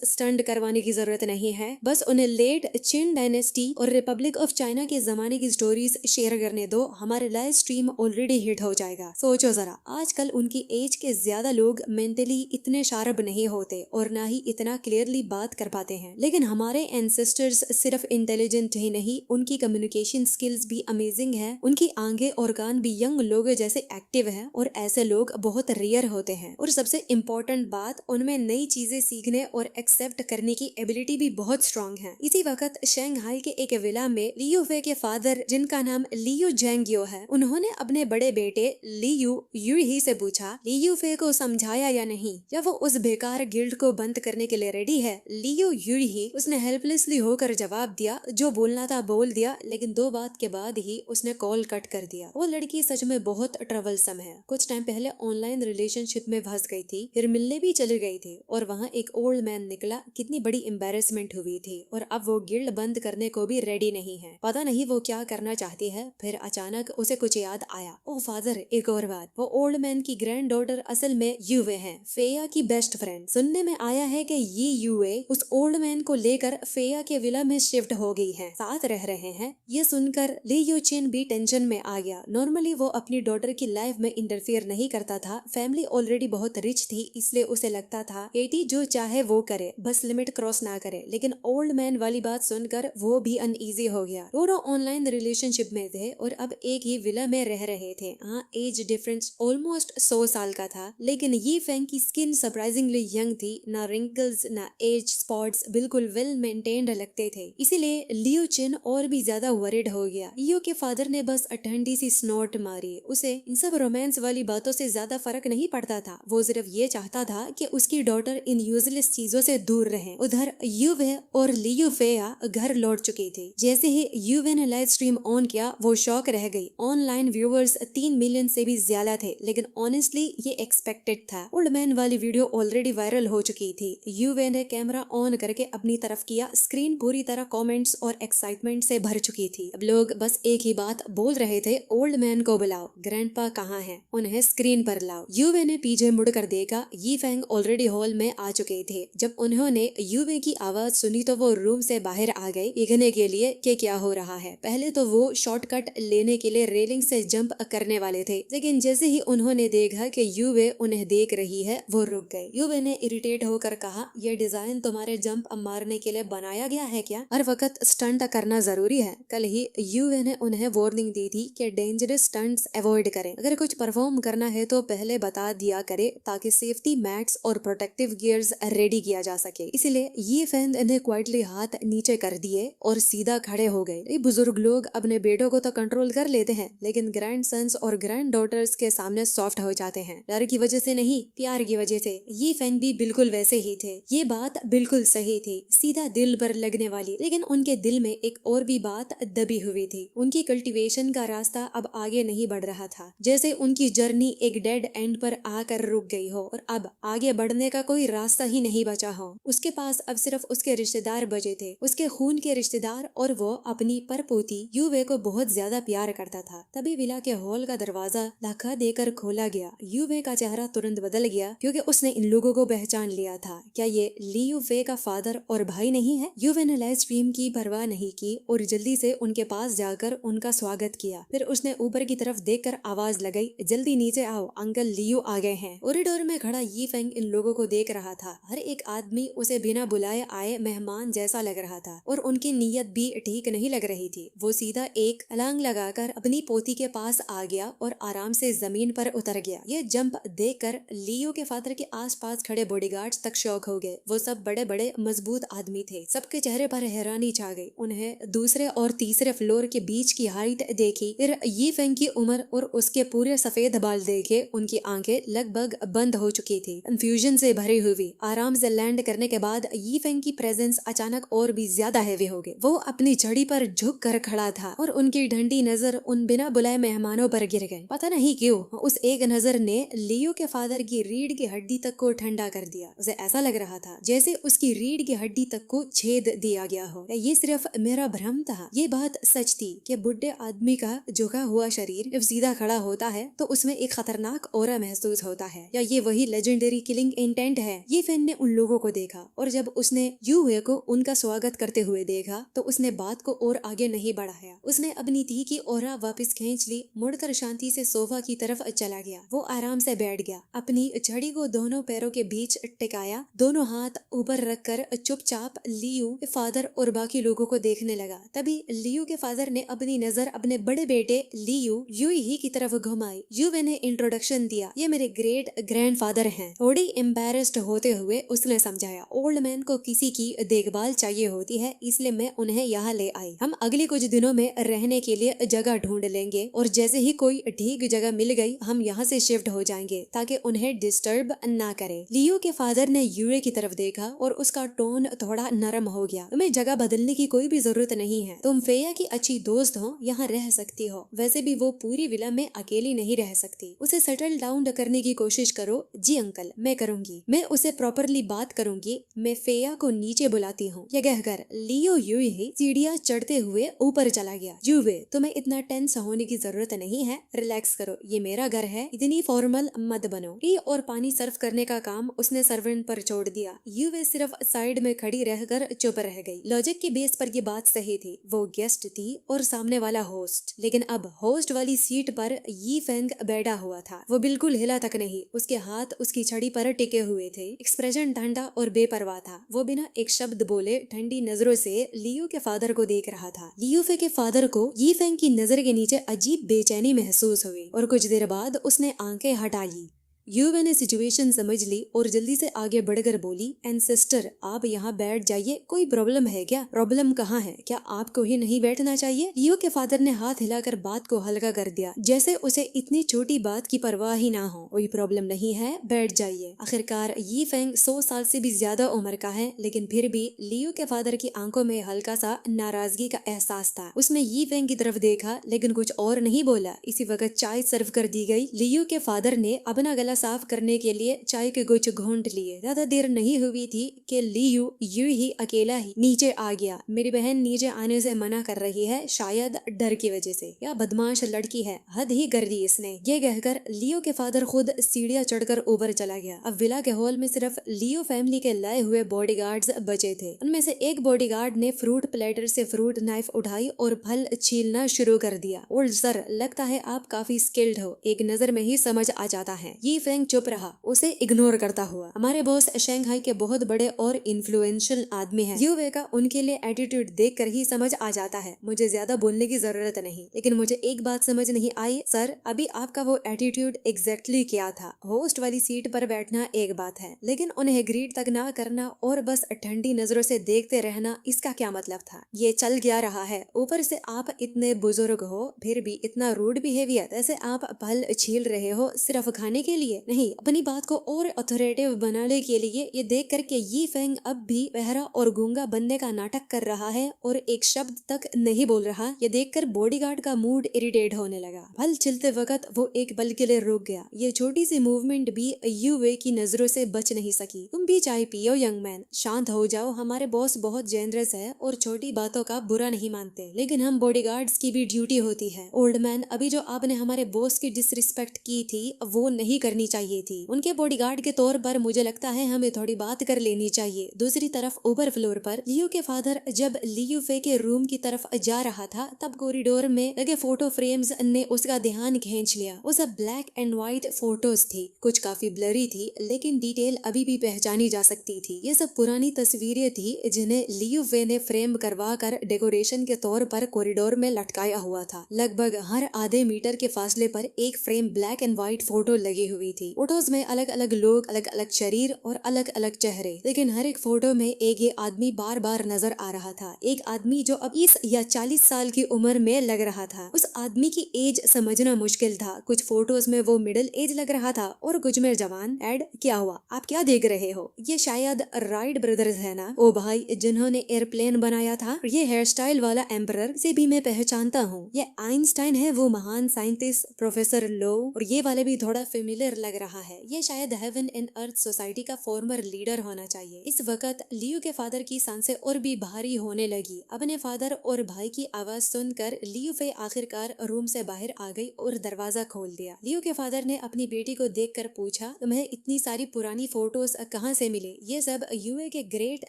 स्टंट करवाने की जरूरत नहीं है, बस उन्हें लेट चिन डायनेस्टी और रिपब्लिक ऑफ चाइना के जमाने की स्टोरीज शेयर करने दो। हमारे लाइव स्ट्रीम ऑलरेडी हिट हो जाएगा। सोचो जरा, आजकल उनकी एज के ज्यादा लोग मेंटली इतने शार्प नहीं होते और ना ही इतना क्लियरली बात कर पाते हैं, लेकिन हमारे एंसेस्टर्स सिर्फ इंटेलिजेंट ही नहीं, उनकी कम्युनिकेशन स्किल्स भी अमेजिंग है। उनकी आंखें और कान भी यंग लोगों जैसे एक्टिव हैं और ऐसे लोग बहुत रेयर होते हैं। और सबसे इम्पोर्टेंट बात, उनमें नई चीजें सीखने और एक्सेप्ट करने की एबिलिटी भी बहुत स्ट्रांग है। इसी वक्त शंघाई के एक विला में लियो फे के फादर, जिनका नाम लियो जेंगियो है, उन्होंने अपने बड़े बेटे लियो यूही से पूछा, लियो फे को समझाया या नहीं, या वो उस बेकार गिल्ड को बंद करने के लिए रेडी है? लियो यूही, उसने हेल्पलेसली होकर जवाब दिया, जो बोलना था बोल दिया, लेकिन 2 बात के बाद ही उसने कॉल कट कर दिया। वो लड़की सच में बहुत ट्रबलसम है। कुछ टाइम पहले ऑनलाइन रिलेशनशिप में फंस गई थी, फिर मिलने भी चली गई थी और वहाँ एक ओल्ड मैन निकला। कितनी बड़ी एम्बेरसमेंट हुई थी। और अब वो गिल्ड बंद करने को भी रेडी नहीं है। पता नहीं वो क्या करना चाहती है। फिर अचानक उसे कुछ याद आया, ओ फादर, एक और बात, वो ओल्ड मैन की ग्रैंड डॉटर असल में यूवे है, फेया की बेस्ट फ्रेंड। सुनने में आया है कि ये यूवे उस ओल्ड मैन को लेकर फेया के विला में शिफ्ट हो गई है, साथ रह रहे हैं। ये सुनकर लियो चिन भी टेंशन में आ गया। नॉर्मली वो अपनी डॉटर की लाइफ में इंटरफियर नहीं करता था। फैमिली ऑलरेडी बहुत रिच थी, इसलिए उसे लगता था बेटी जो चाहे वो करे, बस लिमिट क्रॉस ना करे। लेकिन ओल्ड मैन वाली बात सुनकर वो भी अनईजी हो गया। दोनों ऑनलाइन रिलेशनशिप में थे और अब एक ही विला में रह रहे थे। हाँ, एज डिफरेंस ऑलमोस्ट 100 साल का था, लेकिन ये फैंग की स्किन सरप्राइजिंगली यंग थी। ना रिंकल्स ना एज स्पॉट्स, बिल्कुल वेल मेंटेन्ड लगते थे। इसीलिए लियो चिन और भी ज्यादा वरिड हो गया। लियो के फादर ने बस ठंडी सी स्नॉट मारी। उसे इन सब रोमांस वाली बातों से ज्यादा फर्क नहीं पड़ता था। वो सिर्फ ये चाहता था कि उसकी डॉटर इन यूजलेस चीजों से दूर रहे। उधर यूवे और लियो फेया घर लौट चुकी थी। जैसे ही यूवे ने लाइव स्ट्रीम ऑन किया, वो शॉक रह गई। ऑनलाइन व्यूअर्स 3 मिलियन से भी ज्यादा थे, लेकिन ऑनेस्टली ये एक्सपेक्टेड था। ओल्ड मैन वाली वीडियो ऑलरेडी वायरल हो चुकी थी। यूवे ने कैमरा ऑन करके अपनी तरफ किया। स्क्रीन पूरी तरह कमेंट्स और एक्साइटमेंट से भर चुकी थी। अब लोग बस एक ही बात बोल रहे थे, ओल्ड मैन को बुलाओ, ग्रैंडपा कहाँ है, उन्हें स्क्रीन पर लाओ। यूवे ने पीछे मुड़कर देखा, यी फैंग ऑलरेडी हॉल में आ चुके थे। जब उन्होंने यूवे की आवाज सुनी तो वो रूम से बाहर आ गए देखने के लिए कि क्या हो रहा है। पहले तो वो शॉर्टकट लेने के लिए रेलिंग से जंप करने वाले थे, लेकिन जैसे ही उन्होंने देखा कि यूवे उन्हें देख रही है, वो रुक गए। यूवे ने इरिटेट होकर कहा, ये डिजाइन तुम्हारे जंप मारने के लिए बनाया गया है क्या? हर वक्त स्टंट करना जरूरी है? कल ही यूवे ने उन्हें वार्निंग दी थी कि डेंजरस स्टंट्स अवॉइड करें। अगर कुछ परफॉर्म करना है तो पहले बता दिया करे, ताकि सेफ्टी मैट्स और प्रोटेक्टिव गियर्स रेडी किया जा सके। इसलिए ये फैन ने क्वाइटली हाथ नीचे कर दिए और सीधा खड़े हो गए। ये बुजुर्ग लोग अपने बेटों को तो कंट्रोल कर लेते हैं, लेकिन ग्रैंड सन्स और ग्रैंड डॉटर्स के सामने सॉफ्ट हो जाते हैं। डर की वजह से नहीं, प्यार की वजह से। ये फैन भी बिल्कुल वैसे ही थे। ये बात बिल्कुल सही थी, सीधा दिल पर लगने वाली। लेकिन उनके दिल में एक और भी बात दबी हुई थी। उनकी कल्टीवेशन का रास्ता अब आगे नहीं बढ़ रहा था, जैसे उनकी जर्नी एक डेड एंड पर आकर रुक गई हो और अब आगे बढ़ने का कोई रास्ता ही नहीं बचा हो। उसके पास अब सिर्फ उसके रिश्तेदार बचे थे, उसके खून के रिश्तेदार, और वो अपनी परपोती यूवे को बहुत ज्यादा प्यार करता था। तभी विला के हॉल का दरवाजा धक्का देकर खोला गया। यूवे का चेहरा तुरंत बदल गया, क्योंकि उसने इन लोगों को पहचान लिया था। क्या ये लियो फे का फादर और भाई नहीं है? यूवे ने लाइव स्ट्रीम की परवाह नहीं की और जल्दी से उनके पास जाकर उनका स्वागत किया। फिर उसने ऊपर की तरफ देखकर आवाज लगाई, जल्दी नीचे आओ, अंकल लियो आ गए हैं। कॉरिडोर में खड़ा यी फेंग इन लोगों को देख रहा था। हर एक आदमी उसे बिना बुलाए आए बुलाए मेहमान जैसा लग रहा था और उनकी नीयत भी ठीक नहीं लग रही थी। वो सीधा एक अलांग लगाकर अपनी पोती के पास आ गया और आराम से जमीन पर उतर गया। ये जंप देखकर लियो के फादर के आसपास खड़े बॉडीगार्ड्स तक शॉक हो गए। वो सब बड़े बड़े मजबूत आदमी थे। सबके चेहरे पर हैरानी छा गई। उन्हें दूसरे और तीसरे फ्लोर के बीच की हाइट देखी, फिर यी फेंग की उम्र और उसके पूरे सफेद बाल देखे उनकी आंखें लगभग बंद हो चुकी थी, कंफ्यूजन से भरी हुई। आराम से लैंड करने के बाद यी फेंग की प्रेजेंस अचानक और भी ज्यादा हैवी हो गई। वो अपनी छड़ी पर झुक कर खड़ा था और उनकी ठंडी नजर उन बिना बुलाए मेहमानों पर गिर गई। पता नहीं क्यों उस एक नजर ने लियो के फादर की रीढ़ की हड्डी तक को ठंडा कर दिया। उसे ऐसा लग रहा था जैसे उसकी रीढ़ की हड्डी तक को छेद दिया गया हो। ये सिर्फ मेरा भ्रम था। ये बात सच थी कि बुढ़े आदमी का झुका हुआ शरीर जब सीधा खड़ा होता है तो उसमें एक खतरनाक ऑरा महसूस होता है। या ये वही लेजेंडरी किलिंग इंटेंट है? ये फैन ने उन लोगों को देखा और जब उसने यूहे को उनका स्वागत करते हुए देखा तो उसने बात को और आगे नहीं बढ़ाया। उसने अपनी धी की ऑरा वापस खींच ली, मुड़कर शांति से सोफा की तरफ चला गया। वो आराम से बैठ गया, अपनी छड़ी को दोनों पैरों के बीच टिकाया, दोनों हाथ ऊपर रखकर चुपचाप लियू के फादर और बाकी लोगों को देखने लगा। तभी लियू के फादर ने अपनी नजर अपने बड़े बेटे लियू यूही की तरफ घुमाई। यूवे ने इंट्रोडक्शन दिया, ये मेरे ग्रेट ग्रैंडफादर हैं। थोड़ी एम्बैरेस्ड होते हुए उसने समझाया, ओल्ड मैन को किसी की देखभाल चाहिए होती है, इसलिए मैं उन्हें यहाँ ले आई। हम अगले कुछ दिनों में रहने के लिए जगह ढूंढ लेंगे और जैसे ही कोई ठीक जगह मिल गई हम यहाँ से शिफ्ट हो जाएंगे ताकि उन्हें डिस्टर्ब ना करे। लियो के फादर ने यूए की तरफ देखा और उसका टोन थोड़ा नरम हो गया। तुम्हें जगह बदलने की कोई भी जरूरत नहीं है, तुम फेया की अच्छी दोस्त हो, यहाँ रह सकती हो। वैसे भी वो पूरी विला में अकेली नहीं रह सकती, उसे सेटल डाउन करने की कोशिश करो। जी अंकल, मैं करूंगी, मैं उसे प्रॉपरली बात करूंगी। मैं फेया को नीचे बुलाती हूँ। ये कहकर लियो यूही सीढ़ियाँ चढ़ते हुए ऊपर चला गया। यूवे, तुम्हें इतना टेंस होने की जरूरत नहीं है, रिलैक्स करो, ये मेरा घर है, इतनी फॉर्मल मत बनो। टी और पानी सर्व करने का काम उसने सर्वेंट पर छोड़ दिया। यूवे सिर्फ साइड में खड़ी रहकर चुप रह गई। लॉजिक के बेस पर ये बात सही थी, वो गेस्ट थी और सामने वाला होस्ट, लेकिन अब होस्ट वाली सीट पर यी फेंग बैठा हुआ था। वो बिल्कुल हिला तक नहीं, उसके हाथ उसकी छड़ी पर टिके हुए थे। एक्सप्रेशन ठंडा और बेपरवाह था। वो बिना एक शब्द बोले ठंडी नजरों से लियो के फादर को देख रहा था। लियो के फादर को यी फेंग की नजर के नीचे अजीब बेचैनी महसूस हुई और कुछ देर बाद उसने आंखें हटा ली। यूवे ने सिचुएशन समझ ली और जल्दी से आगे बढ़कर बोली, एंड सिस्टर, आप यहाँ बैठ जाइए, कोई प्रॉब्लम है क्या? प्रॉब्लम कहाँ है? क्या आपको ही नहीं बैठना चाहिए? लियो के फादर ने हाथ हिलाकर बात को हल्का कर दिया, जैसे उसे इतनी छोटी बात की परवाह ही ना हो। कोई प्रॉब्लम नहीं है, बैठ जाइए। आखिरकार यी फेंग 100 साल से भी ज्यादा उम्र का है, लेकिन फिर भी लियो के फादर की आंखों में हल्का सा नाराजगी का एहसास था। उसने यी फेंग की तरफ देखा लेकिन कुछ और नहीं बोला। इसी वक्त चाय सर्व कर दी गई। लियो के फादर ने अपना गला साफ करने के लिए चाय के कुछ घूंट लिए। ज्यादा देर नहीं हुई थी कि लियू यूं ही अकेला ही नीचे आ गया। मेरी बहन नीचे आने से मना कर रही है, शायद डर की वजह से। या बदमाश लड़की है, हद ही कर दी इसने। ये कहकर लियो के फादर खुद सीढ़ियां चढ़कर ऊपर चला गया। अब विला के हॉल में सिर्फ लियो फैमिली के लाए हुए बॉडीगार्ड्स बचे थे। उनमें से एक बॉडीगार्ड ने फ्रूट प्लेटर से फ्रूट नाइफ उठाई और फल छीलना शुरू कर दिया। ओल्ड सर, लगता है आप काफी स्किल्ड हो, एक नजर में ही समझ आ जाता है। ये फेंग चुप रहा, उसे इग्नोर करता हुआ। हमारे बॉस शंघाई के बहुत बड़े और इन्फ्लुएंशियल आदमी हैं। यूवे का उनके लिए एटीट्यूड देखकर ही समझ आ जाता है। मुझे ज्यादा बोलने की जरूरत नहीं, लेकिन मुझे एक बात समझ नहीं आई सर, अभी आपका वो एटीट्यूड एग्जैक्टली क्या था? होस्ट वाली सीट पर बैठना एक बात है, लेकिन उन्हें ग्रीट तक ना करना और बस ठंडी नजरों से देखते रहना, इसका क्या मतलब था? ये चल क्या रहा है? ऊपर से आप इतने बुजुर्ग हो, फिर भी इतना रूड बिहेवियर। जैसे आप फल छील रहे हो सिर्फ खाने के लिए नहीं, अपनी बात को और अथॉरिटेटिव बनाने के लिए। ये देख करके यी फेंग अब भी बहरा और गूंगा बनने का नाटक कर रहा है और एक शब्द तक नहीं बोल रहा। ये देखकर बॉडीगार्ड का मूड इरिटेट होने लगा। फल छिलते वक्त वो एक पल के लिए रुक गया। ये छोटी सी मूवमेंट भी यूवे की नजरों से बच नहीं सकी। तुम भी चाय पियो यंग मैन, शांत हो जाओ। हमारे बॉस बहुत जेनरस है और छोटी बातों का बुरा नहीं मानते, लेकिन हम बॉडीगार्ड्स की भी ड्यूटी होती है। ओल्ड मैन, अभी जो आपने हमारे बॉस की डिसरिस्पेक्ट की थी वो नहीं करनी करनी चाहिए थी। उनके बॉडीगार्ड के तौर पर मुझे लगता है हमें थोड़ी बात कर लेनी चाहिए। दूसरी तरफ ऊपर फ्लोर पर लियो के फादर जब लियो फे के रूम की तरफ जा रहा था तब कॉरिडोर में लगे फोटो फ्रेम्स ने उसका ध्यान खींच लिया। वो सब ब्लैक एंड व्हाइट फोटोज थी, कुछ काफी ब्लरी थी लेकिन डिटेल अभी भी पहचानी जा सकती थी। ये सब पुरानी तस्वीरें थी जिन्हें लियो फे ने फ्रेम करवा कर डेकोरेशन के तौर पर कॉरिडोर में लटकाया हुआ था। लगभग हर आधे मीटर के फासले पर एक frame black and white photo लगी हुई थी। फोटोज में अलग अलग लोग, अलग अलग शरीर और अलग अलग चेहरे, लेकिन हर एक फोटो में एक ये आदमी बार बार नजर आ रहा था। एक आदमी जो अब 30 या 40 साल की उम्र में लग रहा था। उस आदमी की एज समझना मुश्किल था। कुछ फोटोज में वो मिडिल एज लग रहा था और कुछ में जवान। एड, क्या हुआ? आप क्या देख रहे हो? ये शायद राइट ब्रदर्स है ना? ओ भाई, जिन्होंने एयरप्लेन बनाया था। ये हेयर स्टाइल वाला एम्परर से भी मैं पहचानता हूँ। ये आइंस्टाइन है, वो महान साइंटिस्ट प्रोफेसर लो। और ये वाले भी थोड़ा फेमिलियर लग रहा है। ये शायद हेवन एंड अर्थ सोसाइटी का फॉर्मर लीडर होना चाहिए। इस वक्त लियो के फादर की सांसें और भी भारी होने लगी। अपने फादर और भाई की आवाज सुनकर लियो फे आखिरकार रूम से बाहर आ गई और दरवाजा खोल दिया। लियो के फादर ने अपनी बेटी को देखकर पूछा, तुम्हें इतनी सारी पुरानी फोटोज कहाँ से मिले? ये सब यूए के ग्रेट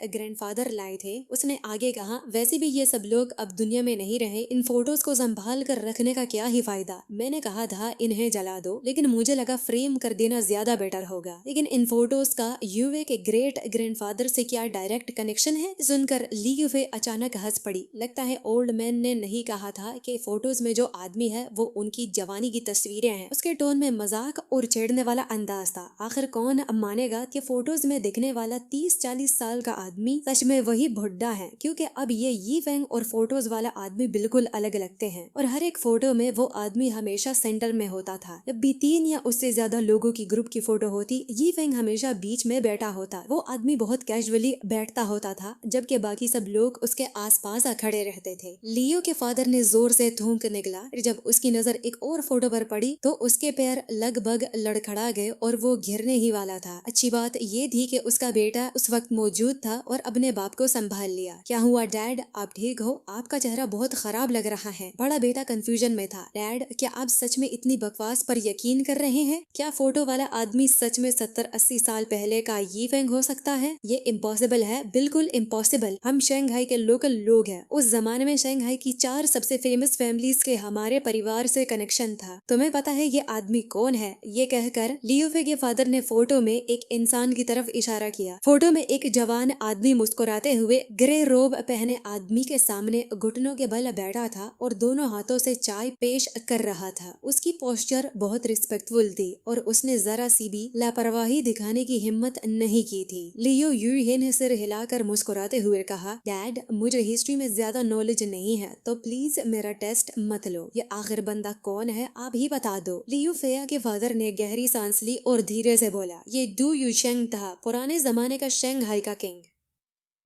ग्रैंडफादर लाए थे। उसने आगे कहा, वैसे भी ये सब लोग अब दुनिया में नहीं रहे, इन फोटोज को संभाल कर रखने का क्या ही फायदा। मैंने कहा था इन्हें जला दो, लेकिन मुझे लगा फ्रेम कर देना ज्यादा बेटर होगा। लेकिन इन फोटोज का यूए के ग्रेट ग्रैंडफादर से क्या डायरेक्ट कनेक्शन है? सुनकर लियो फे अचानक हंस पड़ी। लगता है ओल्ड मैन ने नहीं कहा था कि फोटोज में जो आदमी है वो उनकी जवानी की तस्वीरें हैं। उसके टोन में मजाक और छेड़ने वाला अंदाज था। आखिर कौन मानेगा कि फोटोज में दिखने वाला 30-40 साल का आदमी सच में वही बुढ़ा है, क्योंकि अब ये यी फेंग और फोटोज वाला आदमी बिल्कुल अलग लगते हैं। और हर एक फोटो में वो आदमी हमेशा सेंटर में होता था। जब भी 3 या उससे ज्यादा लोगों की ग्रुप की फोटो होती, यी फेंग हमेशा बीच में बैठा होता। वो आदमी बहुत कैजुअली बैठता होता था, जबकि बाकी सब लोग उसके आसपास खड़े रहते थे। लियो के फादर ने जोर से थूक निकला। जब उसकी नजर एक और फोटो पर पड़ी तो उसके पैर लगभग लड़खड़ा गए और वो गिरने ही वाला था। अच्छी बात ये थी कि उसका बेटा उस वक्त मौजूद था और अपने बाप को संभाल लिया। क्या हुआ डैड, आप ठीक हो? आपका चेहरा बहुत खराब लग रहा है। बड़ा बेटा कंफ्यूजन में था। डैड, क्या आप सच में इतनी बकवास पर यकीन कर रहे हैं? क्या फोटो वाला आदमी सच में 70-80 साल पहले का यी फेंग हो सकता है? ये इम्पॉसिबल है, बिल्कुल इम्पॉसिबल। हम शंघाई के लोकल लोग हैं। उस जमाने में शंघाई की 4 सबसे फेमस फैमिलीज के हमारे परिवार से कनेक्शन था। तुम्हें पता है ये आदमी कौन है? ये कहकर लियो फे के फादर ने फोटो में एक इंसान की तरफ इशारा किया। फोटो में एक जवान आदमी मुस्कुराते हुए ग्रे रोब पहने आदमी के सामने घुटनों के बल बैठा था और दोनों हाथों से चाय पेश कर रहा था। उसकी पोस्चर बहुत रिस्पेक्टफुल थी और उसने जरा सी भी लापरवाही दिखाने की हिम्मत नहीं की थी। लियो यूहे ने सिर हिलाकर मुस्कुराते हुए कहा, डैड, मुझे हिस्ट्री में ज्यादा नॉलेज नहीं है, तो प्लीज मेरा टेस्ट मत लो। ये आखिर बंदा कौन है, आप ही बता दो। लियो फेया के फादर ने गहरी सांस ली और धीरे से बोला, ये डू यू शेंग था, पुराने जमाने का शंघाई का किंग।